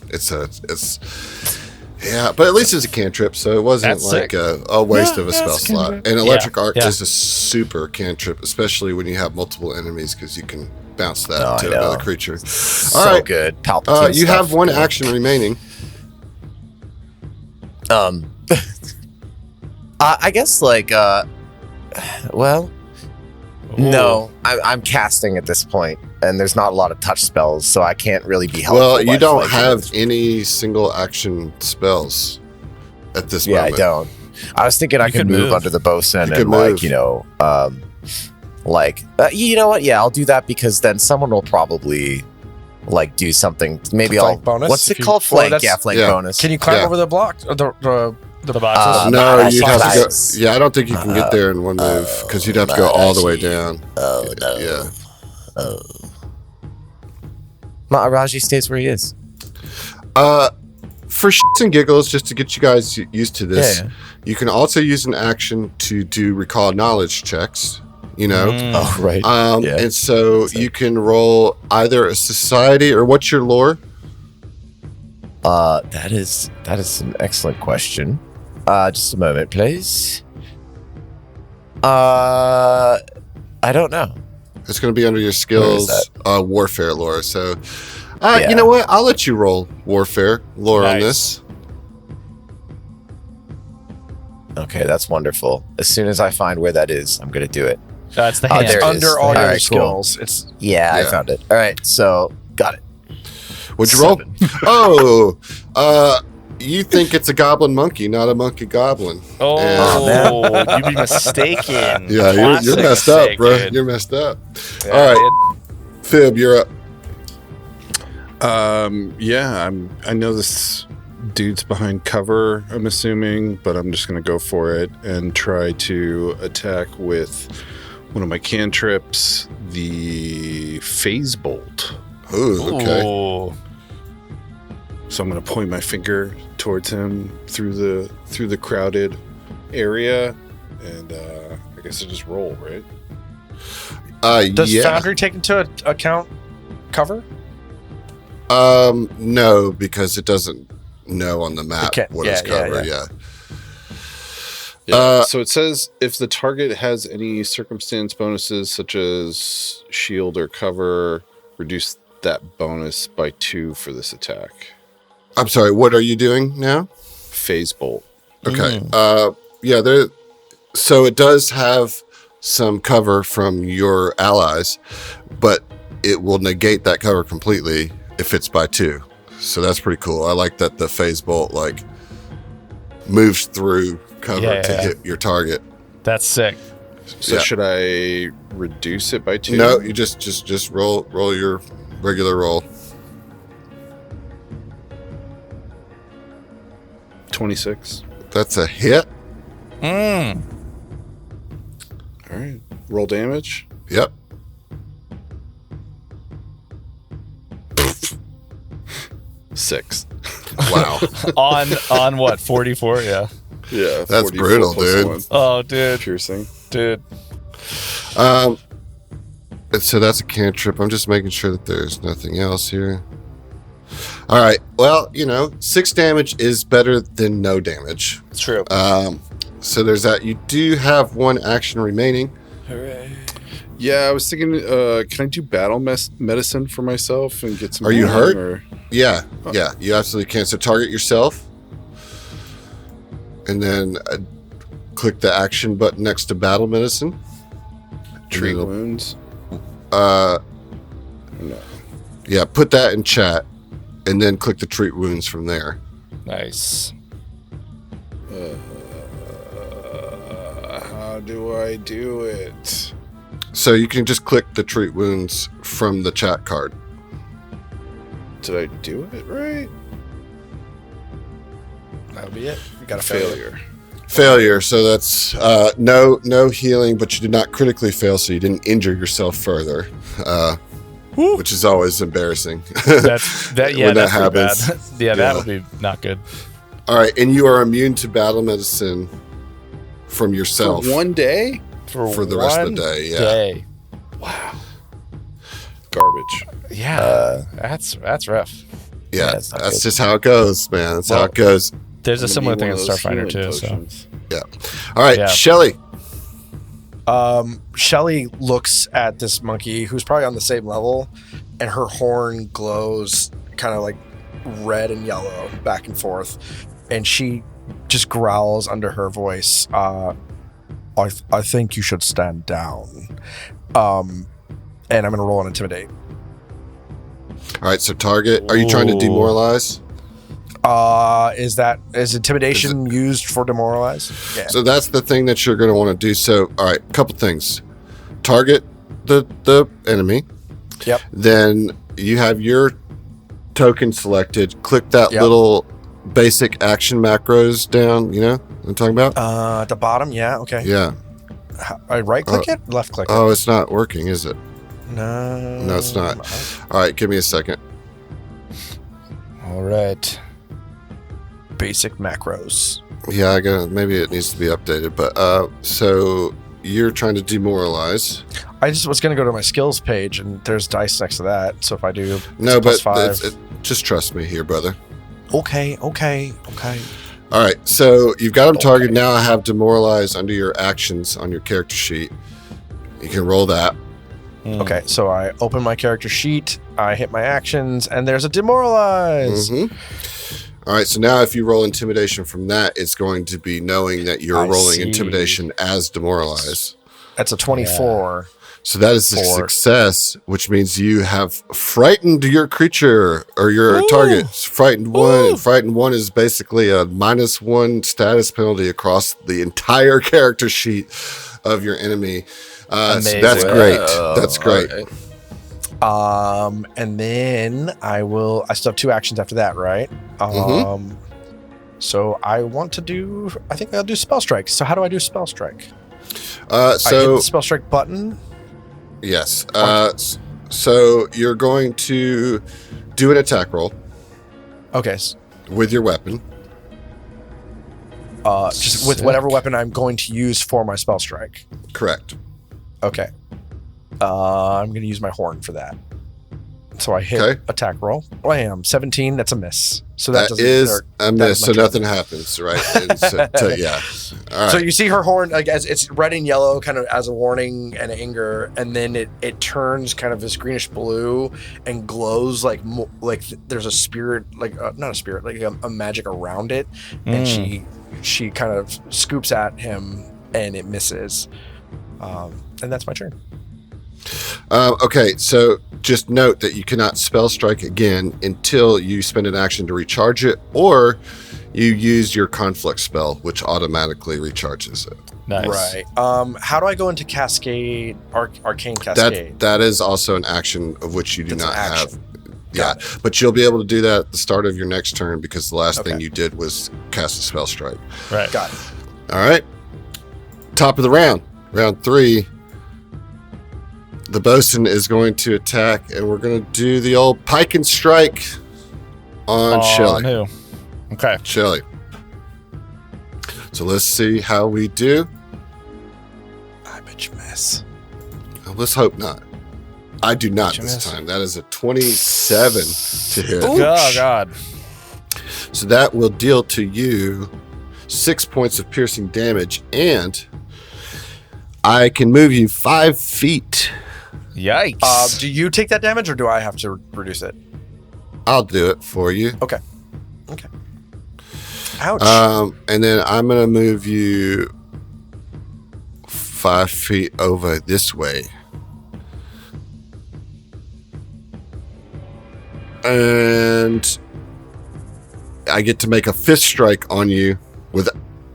Yeah, but at least it's a cantrip, so it wasn't That's like sick. a waste of a Yeah, spell it's a slot. cantrip. And electric arc yeah. is a super cantrip, especially when you have multiple enemies, because you can bounce that Oh, I to know. another creature. So All right. good. Palpatine You stuff. have one action remaining. I guess no, I'm casting at this point, and there's not a lot of touch spells, so I can't really be helpful. Well, you by don't flanking. have any single action spells at this Yeah, moment. I don't. I was thinking I You could could move move. under the bosun You could and move. Like, you know what? Yeah, I'll do that because then someone will probably like do something. Maybe Flank I'll. bonus, What's if it you- called? well, Flank. that's- Yeah, flank yeah. bonus. Can you climb Yeah. over the block? The boxes. No, that's you'd have to go. nice. Yeah, I don't think you can get there in one move because you'd have to go all the way down. Oh no. Yeah. Oh. Mraji stays where he is. For shits and giggles, just to get you guys used to this, Yeah. you can also use an action to do recall knowledge checks. You know, Oh right. Yeah. and so you can roll either a society or what's your lore? That is an excellent question. Just a moment, please. I don't know. It's going to be under your Where is skills, warfare lore. So, Yeah. you know what? I'll let you roll warfare lore on Nice. this. Okay, that's wonderful. As soon as I find where that is, I'm gonna do it. That's the Oh, hand. there it is. under all All your right, cool. skills. It's Yeah, I Yeah. found it. All right, so got it. What'd you roll? Oh, you think it's a goblin monkey, not a monkey goblin. Oh, you'd be mistaken. Yeah, you're Classic messed up, mistake, bro. dude. You're messed up. Yeah, All right, Fib, you're up. Yeah, I know this dude's behind cover, I'm assuming, but I'm just gonna go for it and try to attack with one of my cantrips, the phase bolt. Ooh, okay. Ooh. So I'm gonna point my finger towards him through the crowded area, and I guess I just roll, right? does Yeah. Foundry take into account cover? No, because it doesn't know on the map can't- what it's yeah, covered. yeah. Yeah. So it says if the target has any circumstance bonuses such as shield or cover, reduce that bonus by 2 for this attack. I'm sorry. What are you doing now? Phase bolt. Okay. Yeah. There. So it does have some cover from your allies, but it will negate that cover completely if it's by 2. So that's pretty cool. I like that the phase bolt like moves through cover Yeah, to yeah. hit your target. That's sick. So Yeah. should I reduce it by 2? No, you just roll your regular roll. 26. That's a hit. Mm. All right. Roll damage. Yep. 6. Wow. on what? 44? Yeah. Yeah. That's 44 brutal, plus dude. 1. Oh, dude. Piercing. Dude. And so that's a cantrip. I'm just making sure that there's nothing else here. All right. Well, 6 damage is better than no damage. It's true. So there's that. You do have 1 action remaining. Hooray. Yeah, I was thinking, can I do battle medicine for myself and get some? Are you healing, hurt? or- Yeah, you absolutely can. So target yourself, and then click the action button next to battle medicine. Treat it'll- wounds. No. No. Yeah, put that in chat, and then click the treat wounds from there. Nice. How do I do it? So you can just click the treat wounds from the chat card. Did I do it right? That'll be it. You got a failure. Failure. So that's no healing, but you did not critically fail, so you didn't injure yourself further, which is always embarrassing. That's that. Yeah, When that that's pretty happens. bad. Yeah, that would be not good. All right, and you are immune to battle medicine from yourself For 1 day? for the rest of the day. Yeah. Day. Garbage. Yeah, that's rough. Yeah, that's not that's good. just how it goes, man. That's how Well, it goes. There's a I'm gonna similar need thing in one of those Starfinder healing too. So potions. Yeah. All right, Yeah. Shelly. Shelly looks at this monkey who's probably on the same level, and her horn glows kind of like red and yellow back and forth, and she just growls under her voice, I think you should stand down. And I'm gonna roll an intimidate. All right, so target. Are you trying to Ooh. demoralize? Is intimidation used for demoralize? Yeah. So that's the thing that you're going to want to do. So, all right, couple things. target the enemy. Yep. Then you have your token selected. Click that little basic action macros down. You know what I'm talking about? At the bottom, yeah, okay. Yeah. I right click it, left click it. Oh, it's not working, is it? No, it's not. All right, give me a second. All right. Basic macros. Yeah, maybe it needs to be updated. But so you're trying to demoralize. I just was going to go to my skills page, and there's dice next to that. So if I do but +5. Just trust me here, brother. Okay. All right, so you've got him targeted. Okay. Now I have demoralize under your actions on your character sheet. You can roll that. Okay, so I open my character sheet, I hit my actions, and there's a demoralize. All right, so now if you roll intimidation from that, it's going to be knowing that you're rolling intimidation as demoralize. That's a 24. So that is a success, which means you have frightened your creature or your target. Frightened 1. And frightened 1 is basically a -1 status penalty across the entire character sheet of your enemy. So that's great. That's great. Okay. And then I still have 2 actions after that, right? So I think I'll do Spell Strike. So how do I do Spell Strike? I hit the Spell Strike button. Yes. So you're going to do an attack roll. Okay. With your weapon. Just with whatever weapon I'm going to use for my Spell Strike. Correct. Okay. I'm going to use my horn for that. So I hit attack roll. Blam, 17. That's a miss. So that is a miss. So nothing happens, right? Yeah. All right. So you see her horn, like as it's red and yellow, kind of as a warning and anger, and then it turns kind of this greenish blue and glows like there's a spirit, like not a spirit, like a magic around it, and she kind of scoops at him and it misses, and that's my turn. Okay, so just note that you cannot spell strike again until you spend an action to recharge it, or you use your conflict spell, which automatically recharges it. Nice. Right. How do I go into Cascade, Arcane Cascade? That is also an action of which you do That's not an have. action. Yeah, but you'll be able to do that at the start of your next turn because the last thing you did was cast a spell strike. Right. Got it. All right. Top of the round. Round 3. The bosun is going to attack, and we're going to do the old pike and strike on Shelly. On who? Okay. Shelly. So let's see how we do. I bet you miss. Let's hope not. I do not this time. That is a 27 to hit. Oh, God. So that will deal to you 6 points of piercing damage, and I can move you 5 feet. Yikes. Do you take that damage, or do I have to reduce it? I'll do it for you. Okay. Ouch. And then I'm going to move you 5 feet over this way. And I get to make a fist strike on you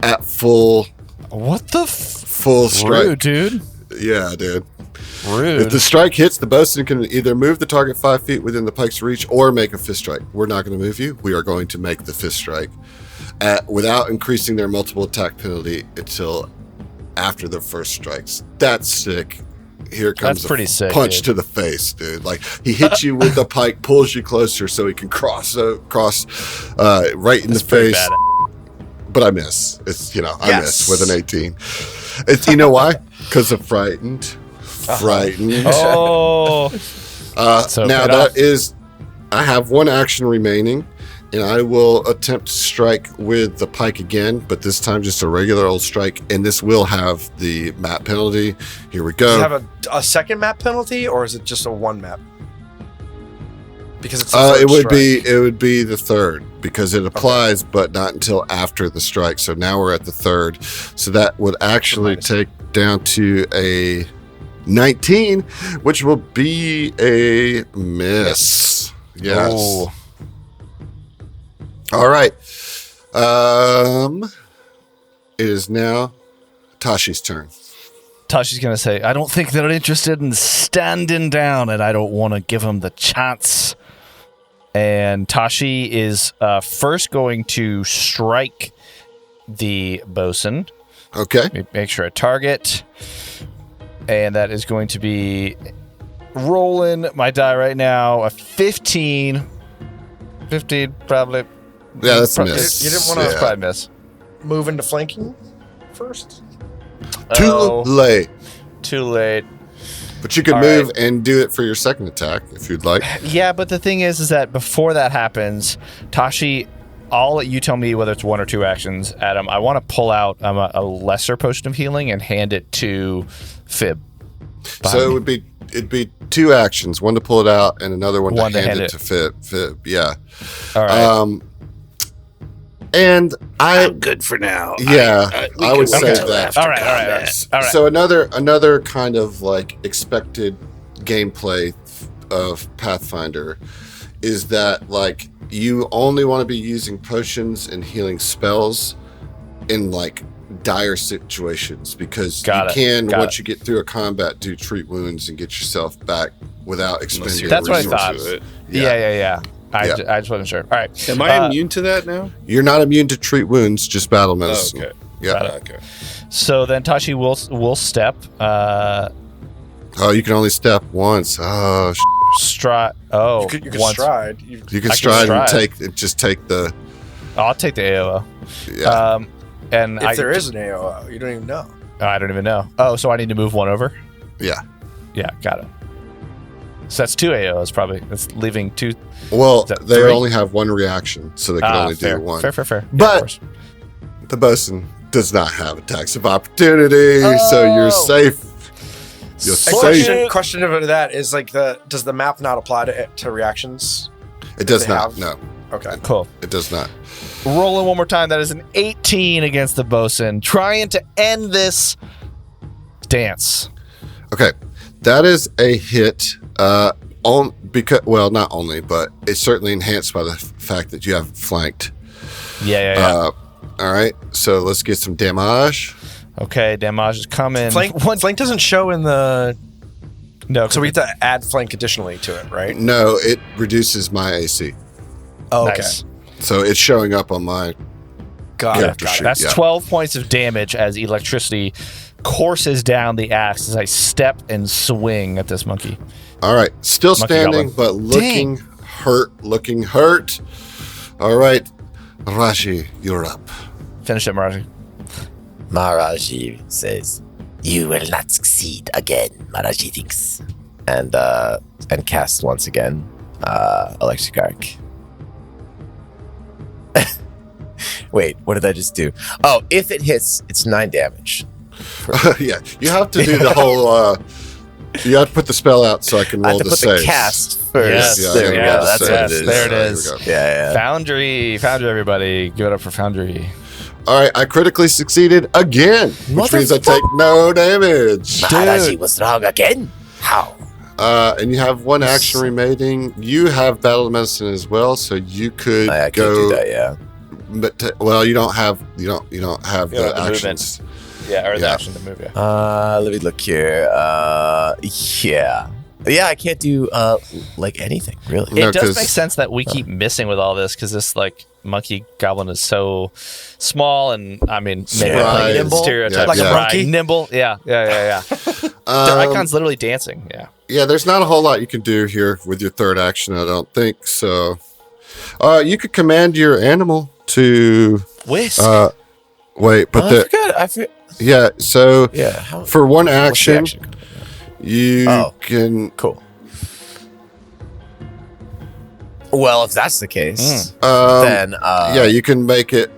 at full what the full strike. Rude, dude. Yeah, dude. Rude. If the strike hits, the bosun can either move the target 5 feet within the pike's reach or make a fist strike. We're not going to move you. We are going to make the fist strike without increasing their multiple attack penalty until after the first strikes. That's sick. Here comes That's pretty sick, punch dude. to the face, dude. Like he hits you with the pike, pulls you closer so he can cross right in the face. Bad. But I miss. It's I miss with an 18. It's why? Because of frightened. Frightened. Oh. So now I have 1 action remaining, and I will attempt to strike with the pike again, but this time just a regular old strike, and this will have the map penalty. Here we go. Does it have a second map penalty, or is it just a 1 map? Because it's it would be the third because it applies, but not until after the strike. So now we're at the third. So that would actually take down to a 19, which will be a miss. Yes. Oh. All right. It is now Tashi's turn. Tashi's going to say, I don't think they're interested in standing down, and I don't want to give them the chance. And Tashi is first going to strike the bosun. Okay. Make sure a target. And that is going to be rolling my die right now. A 15. 15, probably. Yeah, that's a miss. You didn't want to That's probably a miss. move into flanking first? Too late. Too late. But you could All move right. and do it for your second attack if you'd like. Yeah, but the thing is that before that happens, Tashi, I'll let you tell me whether it's 1 or 2 actions, Adam. I want to pull out a lesser potion of healing and hand it to Fib. So it'd be 2 actions, one to pull it out and another one One to hand it to Fib. Yeah. All right. And I'm good for now. Yeah, we I can would wait say till that. after All right. combat. All right. So another kind of like expected gameplay of Pathfinder is that like you only want to be using potions and healing spells in like dire situations because Got you it. can Got once it. you get through a combat do treat wounds and get yourself back without expending That's what I resources. thought. Yeah. I Yeah. just wasn't sure. All right. Am I immune to that now? You're not immune to treat wounds, just battle medicine. okay. Yeah. Okay. So then Tashi will step. Oh, you can only step once. Oh, Stride. Oh, You could once. stride. you can I can stride and stride. take the I'll take the AOO. yeah. And If there is an AOO, you don't even know. I don't even know. Oh, so I need to move one over? Yeah. Yeah, got it. So that's 2 AOs probably. That's leaving 2. Well, Is that they 3? only have one reaction, so they can only fair. do one. Fair. Yeah, But- of course. The bosun does not have attacks of opportunity, so you're safe. You're A safe. question about that is like does the map not apply to reactions? It does they not. have- No, Okay. Cool. it does not. Rolling one more time. That is an 18 against the bosun. Trying to end this dance. Okay, that is a hit. Not only, but it's certainly enhanced by the fact that you have flanked. Yeah. All right, so let's get some damage. Okay, damage is coming. Flank doesn't show in the. No, So we have to add flank additionally to it, right? No, it reduces my AC, Oh, okay. nice. so it's showing up on my. Got Yeah. it. Got it. That's Yeah. 12 points of damage as electricity courses down the axe as I step and swing at this monkey. All right, still Monkey standing, goblin. but looking hurt. Looking hurt. All right, Raji, you're up. Finish it, Mraji. Mraji says, "You will not succeed again." Mraji thinks, and cast once again, electric arc. Wait, what did I just do? Oh, if it hits, it's 9 damage. Yeah, you have to do the whole. You have to put the spell out so I can I roll have to the put the saves. cast first. Yes, there we yes, go. That's what yes, it is. there it There we is. go. Yeah. Foundry, everybody. Give it up for Foundry. All right, I critically succeeded again, which means I take no damage. Mraji was wrong again. How? And you have one action remaining. You have battle medicine as well, so you could I can't go. do that. Yeah. But you don't have the the actions. Yeah, or the Yeah. action to move, yeah. Let me look here. Yeah, I can't do like anything really. No, It does 'cause- make sense that we keep missing with all this because this like monkey goblin is so small and I mean maybe Spry. like Nimble? stereotype Like a spry, monkey? nimble. Yeah. Their icon's literally dancing. Yeah. Yeah, there's not a whole lot you can do here with your third action, I don't think. So, you could command your animal to Whisk. wait, but I forgot. yeah. So Yeah. How, for one what's the action, action? you Oh. can. Cool. Well, if that's the case, Um, then yeah, you can make it.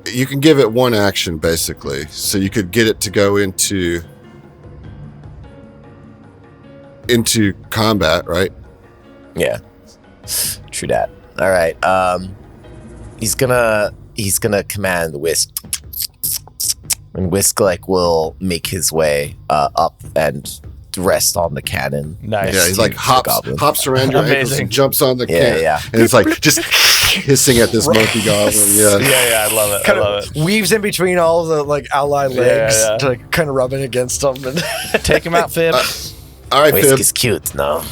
You can give it one action basically, so you could get it to go into combat, right? yeah, true that. All right. He's gonna command Whisk, and Whisk will make his way up and rest on the cannon. Nice. Yeah, he's like Goblin. hops around your ankles Amazing. and jumps on the Yeah, cannon. yeah. And it's like just hissing at this monkey goblin. Yeah. Yeah, I love it. Kind I love of weaves in between all of the like ally legs, yeah. to like, kind of rubbing against them. And it. Take him out, Fib. All right, Fib. Whiskey's cute, no?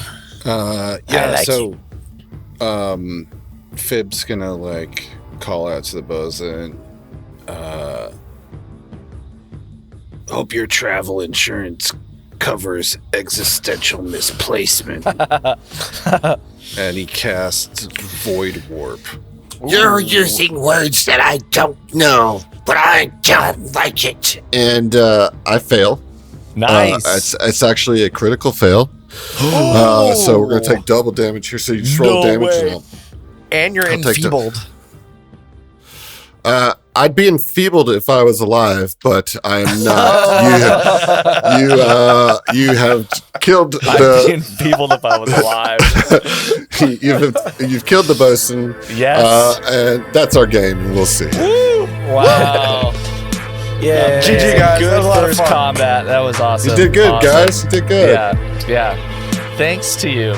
Yeah, like so Fib's gonna like call out to the bosun. Hope your travel insurance covers existential misplacement. And he casts Void Warp. You're using words that I don't know, but I don't like it. And I fail. Nice. It's actually a critical fail. So we're going to take double damage here. So you just roll No damage. way. and you're I'll take enfeebled. I'd be enfeebled if I was alive, but I am not. You have killed I'd be the. enfeebled if I was alive. You've killed the bosun. Yes. And that's our game. We'll see. Wow. Yeah. GG, guys. That Good was a lot of first fun. combat. That was awesome. You did good, Awesome. guys. You did good. Yeah. Thanks to you.